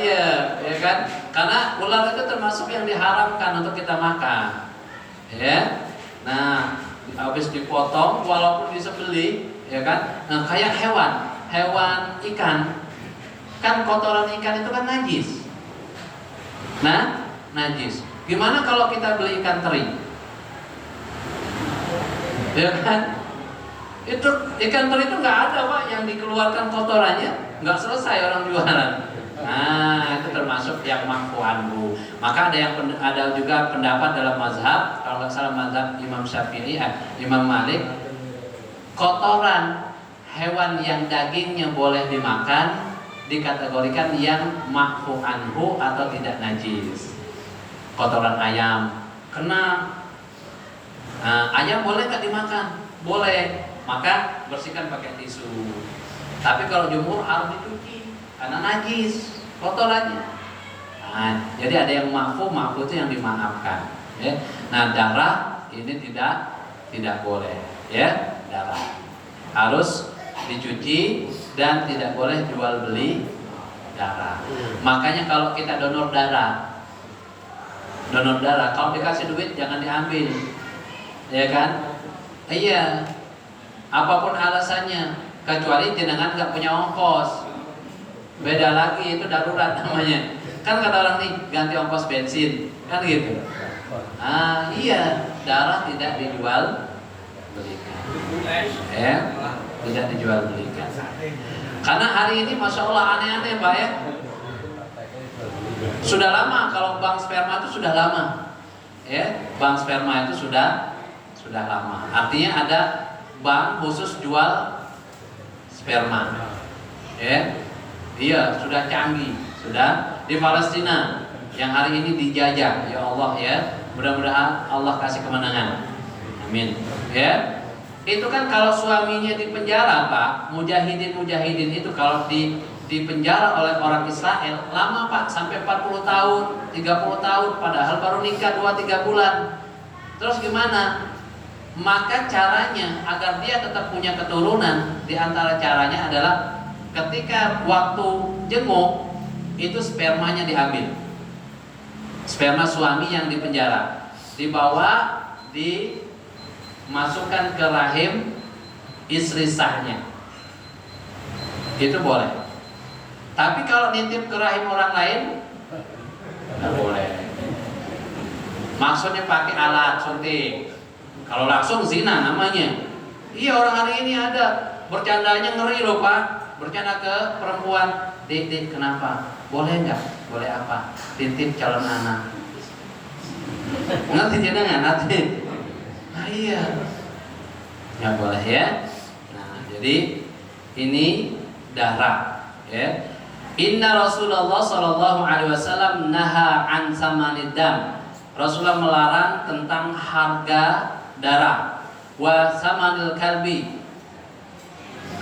iya, ya kan? Karena ular itu termasuk yang diharamkan untuk kita makan. Ya, nah habis dipotong, walaupun disembelih ya kan? Nah, kayak hewan ikan, kan kotoran ikan itu kan najis. Nah, najis. Gimana kalau kita beli ikan teri? Ya kan? Itu ikan teri itu nggak ada Pak yang dikeluarkan kotorannya, nggak selesai orang jualan. Nah, itu termasuk yang ma'fu anhu. Maka ada juga pendapat dalam mazhab, kalau nggak salah mazhab Imam Syafi'i, Imam Malik, kotoran hewan yang dagingnya boleh dimakan dikategorikan yang ma'fu anhu atau tidak najis. Kotoran ayam kena, ayam boleh nggak dimakan? Boleh, maka bersihkan pakai tisu. Tapi kalau jumhur harus dicuci karena najis kotorannya. Nah, jadi ada yang ma'fu itu yang dimaafkan. Ya. Nah, darah ini tidak boleh, ya, darah harus dicuci dan tidak boleh jual beli darah. Makanya kalau kita donor darah, kalau dikasih duit jangan diambil, ya kan? Iya, apapun alasannya, kecuali jenengan nggak punya ongkos, beda lagi, itu darurat namanya. Kan kata orang nih ganti ongkos bensin, kan gitu. Iya, darah tidak dijual belikan, tidak dijual belikan. Karena hari ini masya Allah aneh-aneh Pak ya. Sudah lama kalau bank sperma itu sudah lama, ya, bank sperma itu sudah lama. Artinya ada bank khusus jual sperma, ya, iya sudah canggih, sudah di Palestina yang hari ini dijajah, ya Allah ya, mudah-mudahan Allah kasih kemenangan, amin, ya. Itu kan kalau suaminya di penjara Pak, mujahidin itu kalau di penjara oleh orang Israel lama Pak, sampai 40 tahun, 30 tahun, padahal baru nikah 2-3 bulan. Terus gimana? Maka caranya agar dia tetap punya keturunan, di antara caranya adalah ketika waktu jenguk itu spermanya diambil. Sperma suami yang di penjara dibawa, dimasukkan ke rahim istri sahnya. Itu boleh. Tapi kalau nitip ke rahim orang lain nggak boleh. Maksudnya pakai alat suntik. Kalau langsung zina namanya. Iya, orang hari ini ada bercandanya ngeri loh Pak. Bercanda ke perempuan, Dik, kenapa? Boleh nggak? Boleh apa? Titip calon anak. Ngerti jangan nanti. Nah iya, nggak boleh ya. Nah jadi ini darah, ya. Inna Rasulullah Sallallahu Alaihi Wasallam naha an samanid dam. Rasulullah melarang tentang harga darah. Wa samanil kalbi,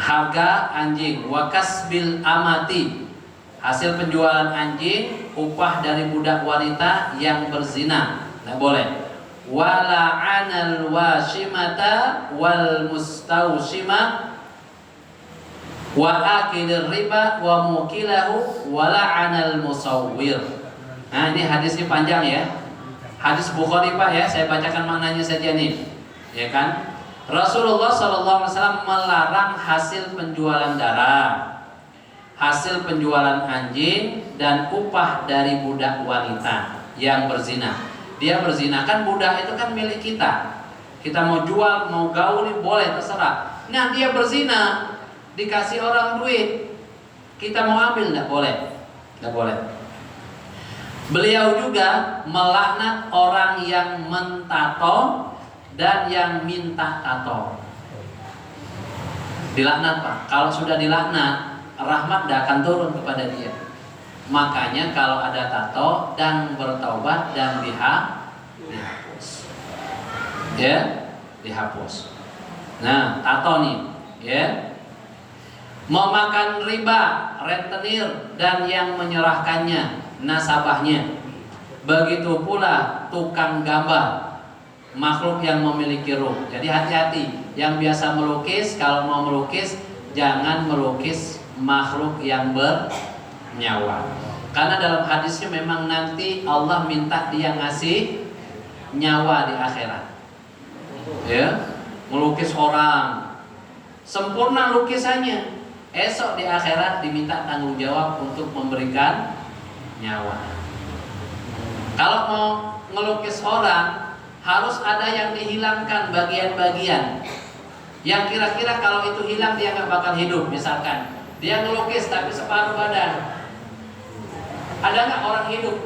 harga anjing. Wa kasbil amati, hasil penjualan anjing, upah dari budak wanita yang berzina. Nggak boleh. Wa la'anal washimata wal mustaushima wa akilir riba wa mukilahu wa la'anal musawwir. Nah ini hadisnya panjang ya. Hadis Bukhari Pak ya, saya bacakan maknanya saja nih. Ya kan? Rasulullah SAW melarang hasil penjualan darah, hasil penjualan anjing, dan upah dari budak wanita yang berzina. Dia berzina, kan budak itu kan milik kita. Kita mau jual, mau gauli, boleh, terserah. Nah dia berzina, dikasih orang duit, kita mau ambil, nggak boleh, nggak boleh. Beliau juga melaknat orang yang mentato dan yang minta tato. Dilaknat Pak. Kalau sudah dilaknat, rahmat tidak akan turun kepada dia. Makanya kalau ada tato dan bertaubat dan dihapus, ya, dihapus. Nah tato nih, ya. Memakan riba, rentenir, dan yang menyerahkannya, nasabahnya. Begitu pula tukang gambar, makhluk yang memiliki ruh. Jadi hati-hati, yang biasa melukis, kalau mau melukis jangan melukis makhluk yang bernyawa. Karena dalam hadisnya memang nanti Allah minta dia ngasih nyawa di akhirat. Ya, melukis orang, sempurna lukisannya, esok di akhirat diminta tanggung jawab untuk memberikan nyawa. Kalau mau ngelukis orang, harus ada yang dihilangkan bagian-bagian yang kira-kira kalau itu hilang dia nggak bakal hidup. Misalkan dia ngelukis tapi separuh badan, ada nggak orang hidup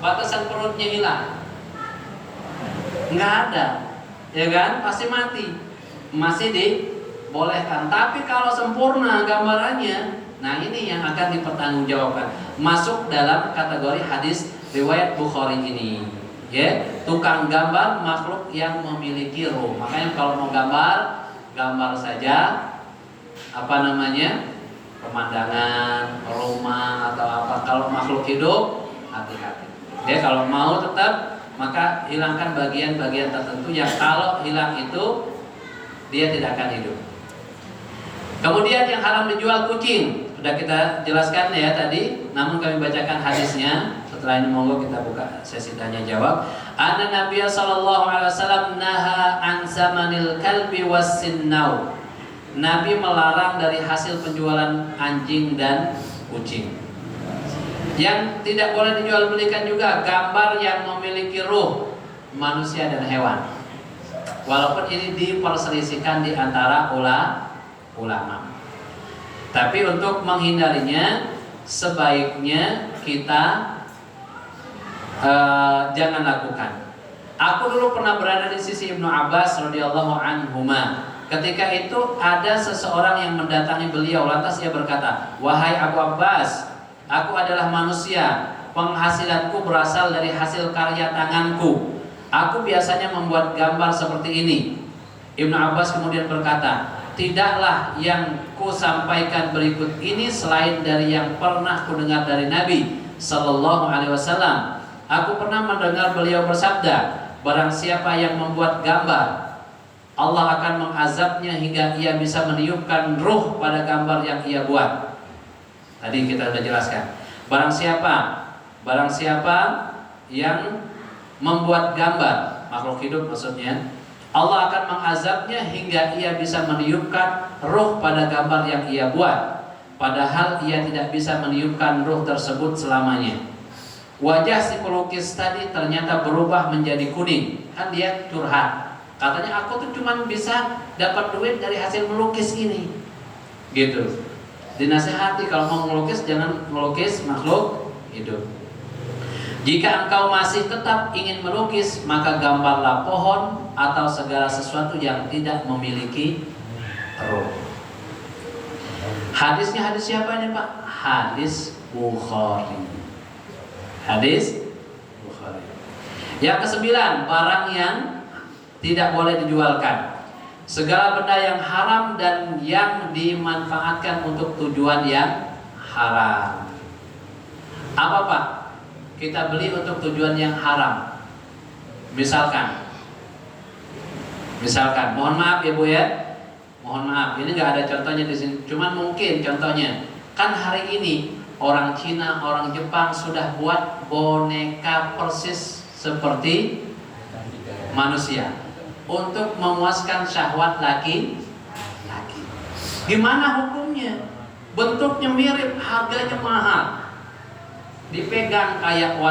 batasan perutnya hilang? Nggak ada, ya kan? Pasti mati. Masih dibolehkan. Tapi kalau sempurna gambarannya, nah ini yang akan dipertanggungjawabkan. Masuk dalam kategori hadis riwayat Bukhari ini, ya, tukang gambar makhluk yang memiliki ruh. Makanya kalau mau gambar, gambar saja pemandangan, rumah atau apa. Kalau makhluk hidup, hati-hati. Ya, kalau mau tetap, maka hilangkan bagian-bagian tertentu yang kalau hilang itu dia tidak akan hidup. Kemudian yang haram dijual kucing, sudah kita jelaskan ya tadi, namun kami bacakan hadisnya. Setelah ini monggo kita buka sesi tanya jawab. Anna Nabiya sallallahu alaihi wasallam naha an zamanil kalbi wassinnau. Nabi melarang dari hasil penjualan anjing dan kucing. Yang tidak boleh dijual belikan juga gambar yang memiliki ruh manusia dan hewan. Walaupun ini diperselisihkan di antara ulama. Tapi untuk menghindarinya sebaiknya kita jangan lakukan. Aku dulu pernah berada di sisi Ibnu Abbas radhiyallahu anhuma. Ketika itu ada seseorang yang mendatangi beliau, lantas ia berkata, "Wahai Abu Abbas, aku adalah manusia, penghasilanku berasal dari hasil karya tanganku. Aku biasanya membuat gambar seperti ini." Ibnu Abbas kemudian berkata, "Tidaklah yang ku sampaikan berikut ini selain dari yang pernah ku dengar dari Nabi sallallahu alaihi wasallam. Aku pernah mendengar beliau bersabda, barang siapa yang membuat gambar, Allah akan mengazabnya hingga ia bisa meniupkan ruh pada gambar yang ia buat." Tadi kita sudah jelaskan. Barang siapa yang membuat gambar, makhluk hidup maksudnya, Allah akan mengazabnya hingga ia bisa meniupkan ruh pada gambar yang ia buat, padahal ia tidak bisa meniupkan ruh tersebut selamanya. Wajah si pelukis tadi ternyata berubah menjadi kuning. Kan dia curhat, katanya aku tuh cuma bisa dapat duit dari hasil melukis ini, gitu. Dinasihati kalau mau melukis jangan melukis makhluk hidup. Jika engkau masih tetap ingin melukis, maka gambarlah pohon atau segala sesuatu yang tidak memiliki ruh. Hadisnya hadis siapa ini Pak? Hadis Bukhari. Hadis Bukhari. Yang kesembilan, barang yang tidak boleh dijualkan. Segala benda yang haram dan yang dimanfaatkan untuk tujuan yang haram. Apa Pak? Kita beli untuk tujuan yang haram. Misalkan, mohon maaf ya Bu ya, mohon maaf, ini nggak ada contohnya di sini. Cuman mungkin contohnya, kan hari ini orang Cina, orang Jepang sudah buat boneka persis seperti manusia untuk memuaskan syahwat laki. Gimana hukumnya? Bentuknya mirip, harganya mahal. Dipegang kayak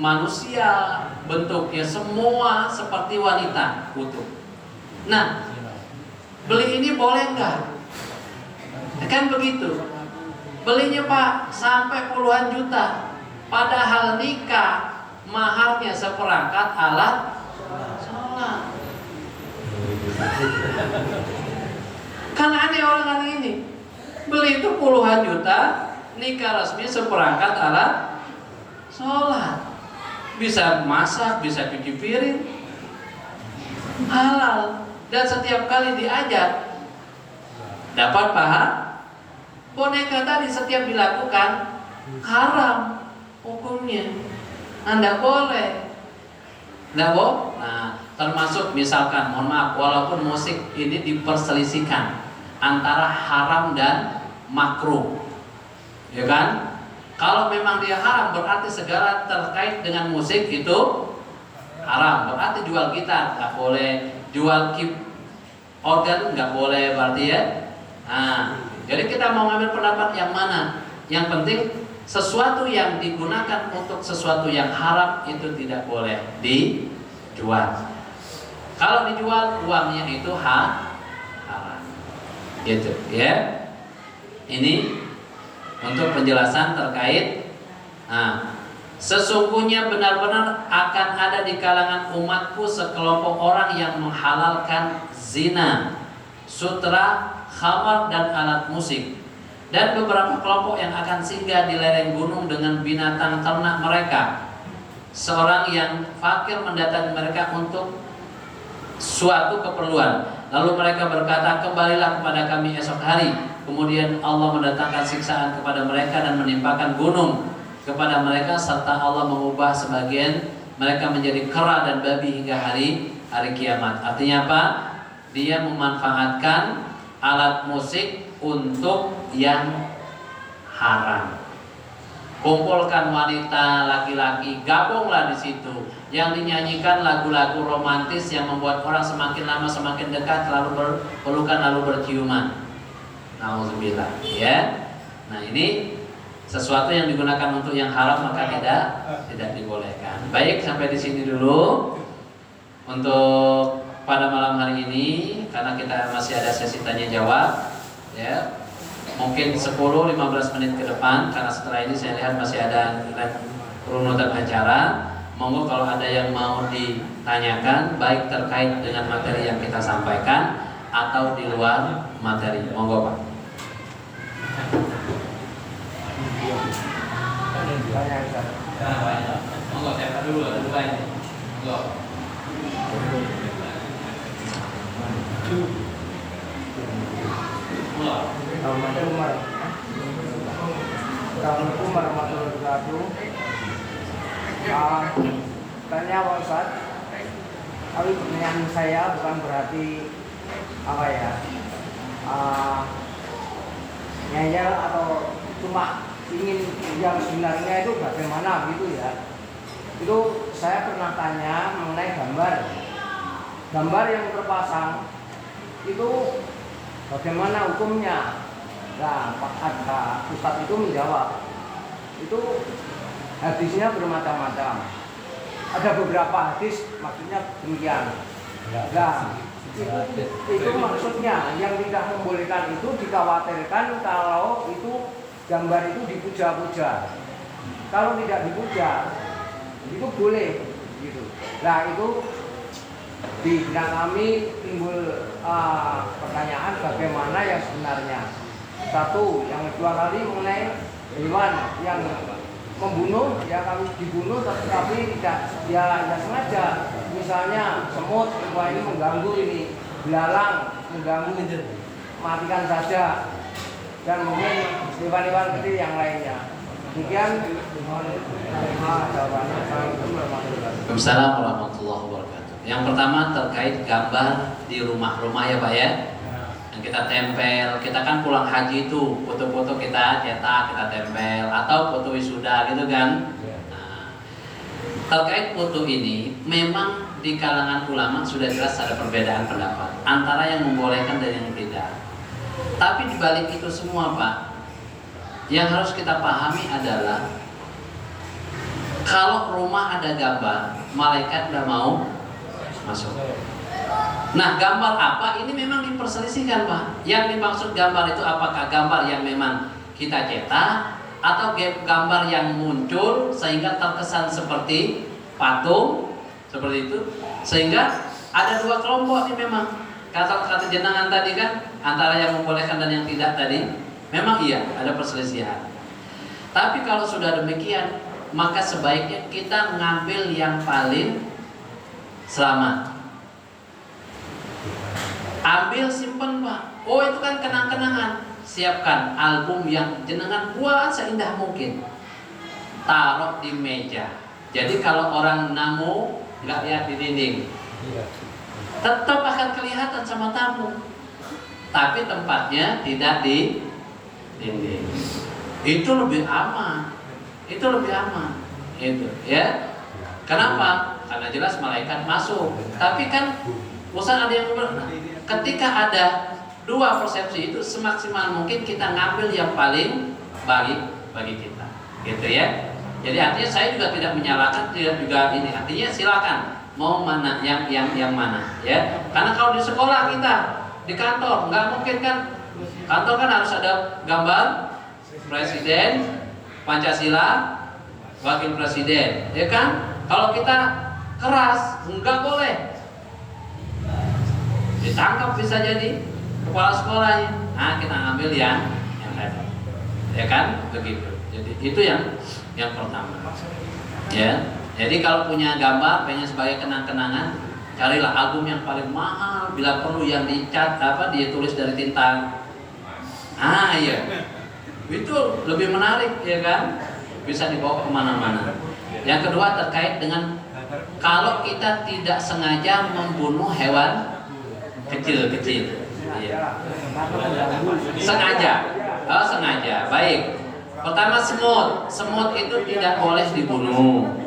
manusia, bentuknya semua seperti wanita utuh. Nah, beli ini boleh nggak? Kan begitu. Belinya Pak sampai puluhan juta, padahal nikah maharnya seperangkat alat sholat. Kan aneh orang hari ini, beli itu puluhan juta, nikah resmi seperangkat alat sholat. Bisa masak, bisa cuci piring, halal. Dan setiap kali diajak dapat pahala. Boneka tadi setiap dilakukan haram hukumnya. Anda boleh, nggak boleh. Nah, termasuk misalkan, mohon maaf, walaupun musik ini diperselisihkan antara haram dan makruh, ya kan? Kalau memang dia haram, berarti segala terkait dengan musik itu haram. Berarti jual gitar nggak boleh, jual organ nggak boleh, berarti ya. Nah, jadi kita mau ngambil pendapat yang mana? Yang penting sesuatu yang digunakan untuk sesuatu yang haram itu tidak boleh dijual. Kalau dijual uangnya itu haram. Gitu ya. Ini untuk penjelasan terkait. Nah, sesungguhnya benar-benar akan ada di kalangan umatku sekelompok orang yang menghalalkan zina, sutra, khamar dan alat musik, dan beberapa kelompok yang akan singgah di lereng gunung dengan binatang ternak mereka. Seorang yang fakir mendatangi mereka untuk suatu keperluan, lalu mereka berkata, kembalilah kepada kami esok hari. Kemudian Allah mendatangkan siksaan kepada mereka dan menimpakan gunung kepada mereka, serta Allah mengubah sebagian mereka menjadi kera dan babi hingga hari kiamat. Artinya apa? Dia memanfaatkan alat musik untuk yang haram. Kumpulkan wanita, laki-laki, gabunglah di situ. Yang dinyanyikan lagu-lagu romantis yang membuat orang semakin lama semakin dekat, lalu berpelukan, lalu berciuman. Nauzubillah, ya. Nah, ini sesuatu yang digunakan untuk yang haram maka tidak dibolehkan. Baik, sampai di sini dulu untuk pada malam hari ini, karena kita masih ada sesi tanya jawab, ya. Mungkin 10-15 menit ke depan, karena setelah ini saya lihat masih ada runutan acara. Monggo kalau ada yang mau ditanyakan, baik terkait dengan materi yang kita sampaikan atau di luar materi. Monggo, Pak. Monggo, siapa dulu? Ada dua ini. Monggo. Assalamualaikum warahmatullahi wabarakatuh. Tanya Pak Ustaz, tapi pertanyaan saya bukan berarti apa ya, ngeyel atau cuma ingin yang sebenarnya itu bagaimana gitu ya. Itu saya pernah tanya mengenai gambar yang terpasang itu bagaimana hukumnya. Nah, Pak Ustadz itu menjawab, itu hadisnya bermacam-macam. Ada beberapa hadis maksudnya demikian. Nah, itu maksudnya yang tidak membolehkan itu dikhawatirkan kalau itu gambar itu dipuja-puja. Kalau tidak dipuja, itu boleh gitu. Nah, itu di bidang kami timbul pertanyaan bagaimana yang sebenarnya. Satu, yang kedua kali mengenai hewan yang membunuh, ya kami dibunuh tapi tidak ya sengaja. Misalnya semut, wah ini mengganggu, ini belalang mengganggu, matikan saja. Dan mungkin hewan-hewan kecil yang lainnya. Demikian jawabannya. Waalaikumsalam warahmatullahi wabarakatuh. Yang pertama terkait gambar di rumah-rumah ya Pak ya. Yang kita tempel, kita kan pulang haji itu foto-foto kita cetak, kita tempel, atau foto wisuda gitu kan. Nah, terkait foto ini memang di kalangan ulama sudah jelas ada perbedaan pendapat antara yang membolehkan dan yang tidak. Tapi di balik itu semua Pak, yang harus kita pahami adalah kalau rumah ada gambar, malaikat tidak mau masuk. Nah, gambar apa? Ini memang diperselisihkan Pak. Yang dimaksud gambar itu apakah gambar yang memang kita cetak atau gambar yang muncul sehingga terkesan seperti patung, seperti itu. Sehingga ada dua kelompok ini memang. Kata jenengan tadi kan antara yang membolehkan dan yang tidak tadi, memang iya ada perselisihan. Tapi kalau sudah demikian, maka sebaiknya kita mengambil yang paling selamat. Ambil, simpen Pak. Oh itu kan kenang-kenangan. Siapkan album yang jenengan buat seindah mungkin. Taruh di meja. Jadi kalau orang namu nggak lihat di dinding, tetap akan kelihatan sama tamu. Tapi tempatnya tidak di dinding. Itu lebih aman. Itu lebih aman. Itu ya. Kenapa? Karena jelas malaikat masuk. Tapi kan Ustaz ada yang ketika ada dua persepsi itu semaksimal mungkin kita ngambil yang paling baik bagi kita, gitu ya. Jadi artinya saya juga tidak menyalahkan, tidak juga ini. Artinya silakan mau mana yang mana, ya. Karena kalau di sekolah kita, di kantor nggak mungkin kan, kantor kan harus ada gambar presiden, Pancasila, wakil presiden, ya kan? Kalau kita keras nggak boleh, ditangkap bisa jadi kepala sekolahnya. Nah kita ambil yang tadi, ya kan? Begitu. Jadi itu yang pertama. Ya. Jadi kalau punya gambar pengen sebagai kenang-kenangan, carilah album yang paling mahal, bila perlu yang dicat dia tulis dari tinta. Ah iya, itu lebih menarik, ya kan? Bisa dibawa kemana-mana. Yang kedua terkait dengan kalau kita tidak sengaja membunuh hewan kecil-kecil, iya. Sengaja, baik. Pertama semut itu tidak boleh dibunuh,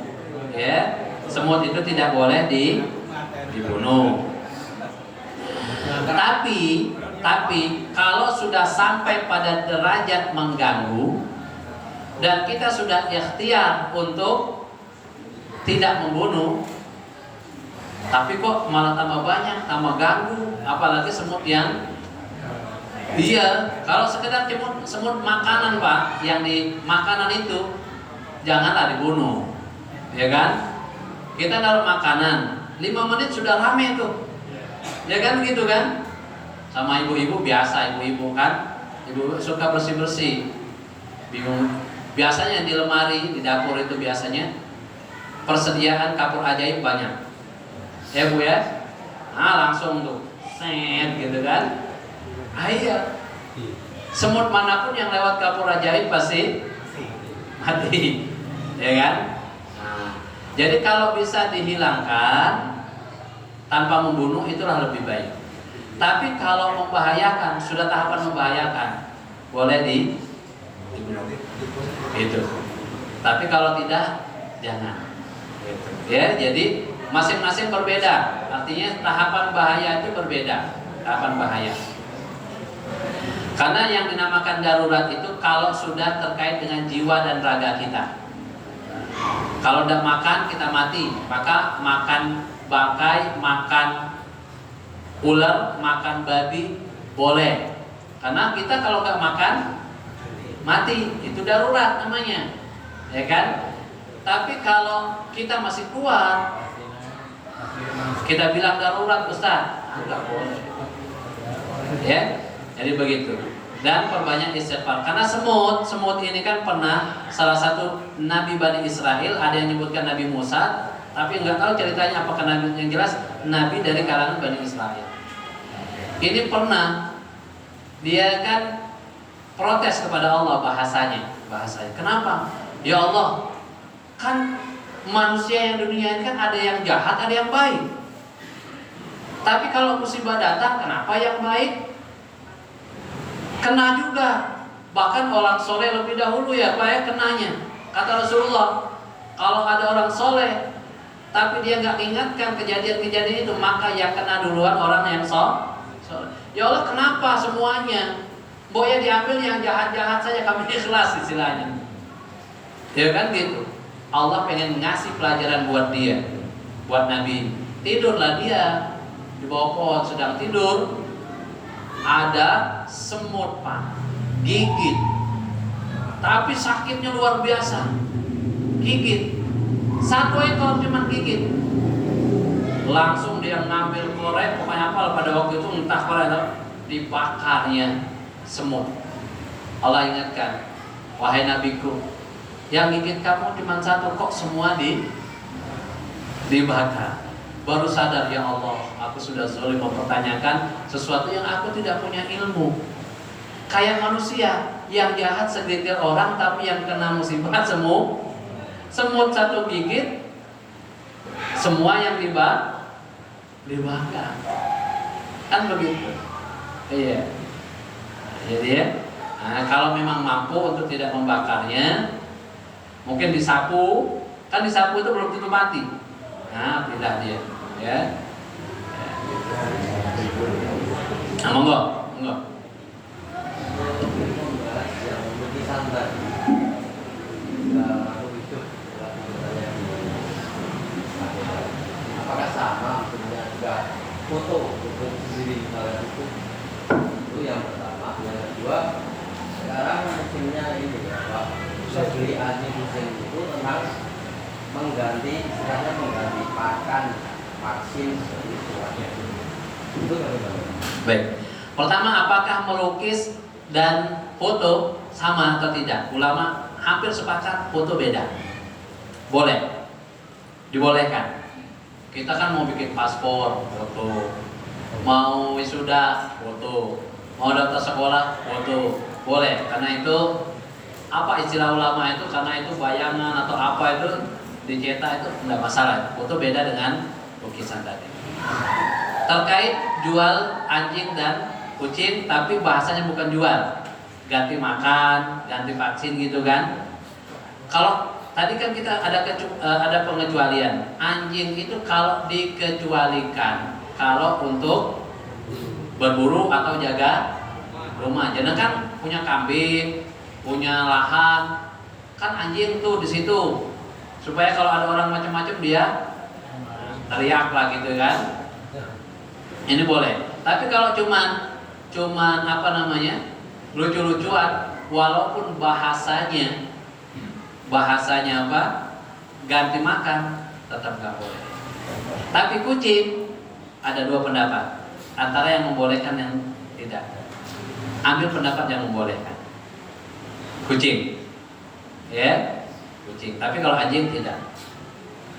ya. Semut itu tidak boleh dibunuh. Tapi kalau sudah sampai pada derajat mengganggu dan kita sudah ikhtiar untuk tidak membunuh, tapi kok malah tambah banyak, tambah ganggu, apalagi semut yang kalau sekedar semut makanan Pak, yang di makanan itu janganlah dibunuh, ya kan? Kita naruh makanan 5 menit sudah rame tuh, ya kan gitu kan? Sama ibu-ibu biasa, ibu-ibu kan, ibu suka bersih-bersih, bingung. Biasanya di lemari, di dapur itu biasanya persediaan kapur ajaib banyak, ya Bu ya. Nah langsung tuh, set gitu kan. Iya. Semut manapun yang lewat kapur ajaib pasti mati, ya kan? Nah, jadi kalau bisa dihilangkan tanpa membunuh itulah lebih baik. Tapi kalau membahayakan, sudah tahapan membahayakan, boleh dibunuh. Itu. Tapi kalau tidak, jangan. Gitu. Ya, jadi masing-masing berbeda. Artinya tahapan bahaya itu berbeda. Tahapan bahaya. Karena yang dinamakan darurat itu kalau sudah terkait dengan jiwa dan raga kita. Kalau tidak makan kita mati, maka makan bangkai, makan ular, makan babi boleh. Karena kita kalau nggak makan mati, itu darurat namanya, ya kan? Tapi kalau kita masih kuat, kita bilang darurat Ustaz, nggak boleh. Ya, jadi begitu. Dan perbanyak istighfar. Karena semut ini kan pernah salah satu Nabi Bani Israel, ada yang menyebutkan Nabi Musa, tapi nggak tahu ceritanya apakah Nabi, yang jelas Nabi dari kalangan Bani Israel. Ini pernah dia kan protes kepada Allah bahasanya. Kenapa? Ya Allah, kan manusia yang dunia ini kan ada yang jahat, ada yang baik. Tapi kalau musibah datang, kenapa yang baik kena juga? Bahkan orang soleh lebih dahulu ya Pak ya kenanya. Kata Rasulullah, kalau ada orang soleh tapi dia nggak ingatkan kejadian-kejadian itu, maka yang kena duluan orang yang soleh. Ya Allah, kenapa semuanya? Boya diambil yang jahat-jahat saja, kami ikhlas istilahnya. Ya kan gitu. Allah pengen ngasih pelajaran buat dia, buat Nabi. Tidurlah dia di bawah pohon sedang tidur, ada semut Pak, gigit. Tapi sakitnya luar biasa. Gigit. Satu ekor cuma gigit. Langsung dia ngambil korek, pokoknya apa pada waktu itu entah korek, dibakarnya semut. Allah ingatkan, wahai nabiku, yang gigit kamu cuma satu, kok semua dibakar. Baru sadar, ya Allah, aku sudah zalim mempertanyakan sesuatu yang aku tidak punya ilmu. Kayak manusia yang jahat segelintir orang, tapi yang kena musibah semut satu gigit, semua yang dibakar. Kan begitu. Iya. Jadi ya, nah, kalau memang mampu untuk tidak membakarnya, mungkin disapu. Kan disapu itu belum tentu mati. Nah, tidak dia, ya. Nah, monggo. Enggak. Membahas yang lukisan tadi. Aku itu apakah sama maksudnya juga foto sendiri misalnya itu yang pertama. Yang kedua, sekarang musimnya ini ya Pak, beli anjing musim itu tentang mengganti, istilahnya mengganti pakan vaksin seperti itu aja. Itu bagaimana? Baik. Pertama, apakah melukis dan foto sama atau tidak? Ulama hampir sepakat foto beda. Boleh. Dibolehkan. Kita kan mau bikin paspor, foto. Mau wisuda, foto. Mau daftar sekolah, foto. Boleh. Karena itu apa istilah ulama itu, karena itu bayangan atau apa itu dicetak itu tidak masalah. Foto beda dengan lukisan tadi. Terkait jual anjing dan kucing, tapi bahasanya bukan jual, ganti makan, ganti vaksin gitu kan. Kalau tadi kan kita ada pengecualian. Anjing itu kalau dikecualikan kalau untuk berburu atau jaga rumah. Jangan kan punya kambing, punya lahan, kan anjing tuh di situ. Supaya kalau ada orang macam-macam dia teriak lah gitu kan. Ini boleh. Tapi kalau cuman apa namanya? Lucu-lucuan, walaupun bahasanya apa? Ganti makan, tetap nggak boleh. Tapi kucing ada dua pendapat. Antara yang membolehkan yang tidak. Ambil pendapat yang membolehkan. Kucing. Ya, kucing. Tapi kalau anjing tidak.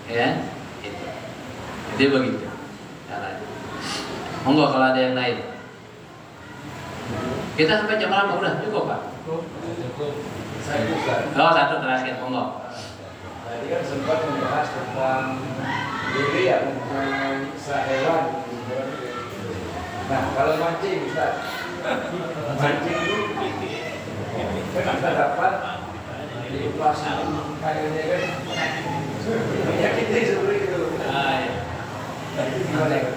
Ya, itu. Jadi begitu. Caranya. Monggo kalau ada yang lain. Kita sampai jam berapa? Udah cukup Pak? Cukup. Saya juga. Oh, satu terakhir, monggo. Tadi kan sempat membahas tentang diri ya, tentang hewan. Nah, kalau mancing, Ustaz. Mancing itu kita dapat di pasar kayaknya kan menyakiti seperti itu.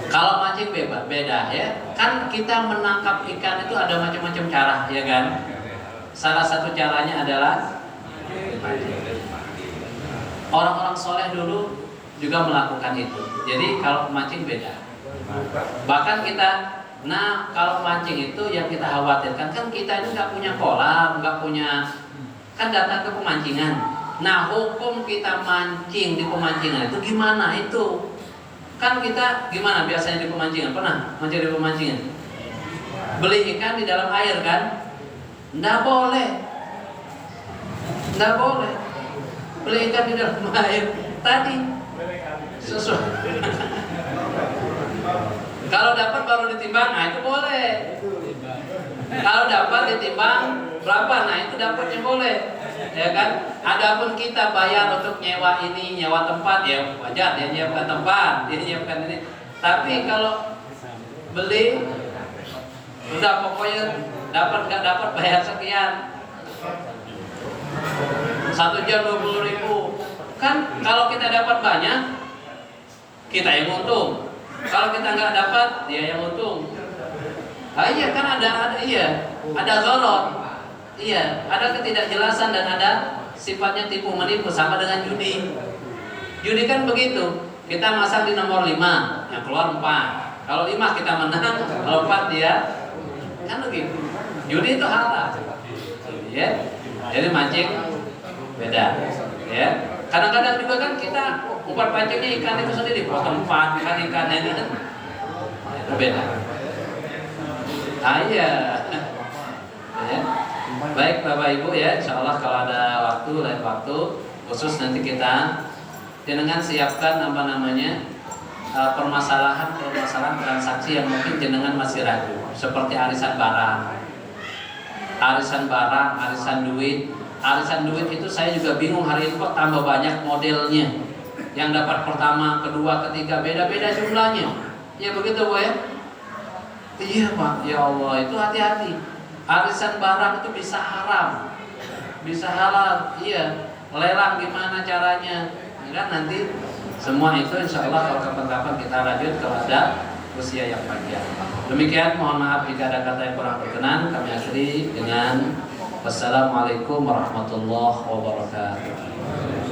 Kalau mancing beda ya. Kan kita menangkap ikan itu ada macam-macam cara, ya kan? Salah satu caranya adalah orang-orang soleh dulu juga melakukan itu. Jadi kalau mancing beda. Bahkan kita, kalau mancing itu yang kita khawatirkan kan kita ini nggak punya kolam, nggak punya, kan datang ke pemancingan. Nah, hukum kita mancing di pemancingan itu gimana itu? Kan kita gimana biasanya di pemancingan? Pernah mancing di pemancingan? Beli ikan di dalam air kan? Nggak boleh. Nggak boleh. Beli ikan di dalam air. Tadi sesuai. Kalau dapat baru ditimbang, nah itu boleh. Kalau dapat ditimbang berapa, nah itu dapatnya boleh. Ya kan? Adapun kita bayar untuk nyewa ini, nyewa tempat, ya wajar dia nyiapkan tempat, dia nyiapkan ini. Tapi kalau beli, udah pokoknya dapat nggak dapat bayar sekian. 1 jam 20.000. Kan kalau kita dapat banyak, kita yang untung. Kalau kita nggak dapat, dia yang untung. Iya kan ada zorot. Iya, ada ketidakjelasan dan ada sifatnya tipu menipu, sama dengan judi. Judi kan begitu. Kita masang di nomor 5, yang keluar 4. Kalau 5 kita menang, kalau 4 dia kan begitu. Judi itu halal. Ya. Jadi mancing beda. Ya. Kadang-kadang juga kan kita umpan pancingnya ikan itu sendiri, potong 4 ikan ini kan. Itu beda. Iya. Ya. Baik Bapak Ibu ya, insya Allah kalau ada waktu lain waktu khusus nanti kita jenengan siapkan permasalahan transaksi yang mungkin jenengan masih ragu, seperti arisan barang, arisan duit. Arisan duit itu saya juga bingung hari ini kok tambah banyak modelnya. Yang dapat pertama, kedua, ketiga beda-beda jumlahnya. Ya begitu Bu ya? Iya Pak, ya Allah itu hati-hati. Arisan barang itu bisa haram, bisa halal, iya. Lelang gimana caranya? Ya kan nanti semua itu insya Allah kalau kapan-kapan kita lanjut kalau ada usia yang panjang. Demikian, mohon maaf jika ada kata yang kurang berkenan. Kami akhiri dengan wassalamualaikum warahmatullahi wabarakatuh.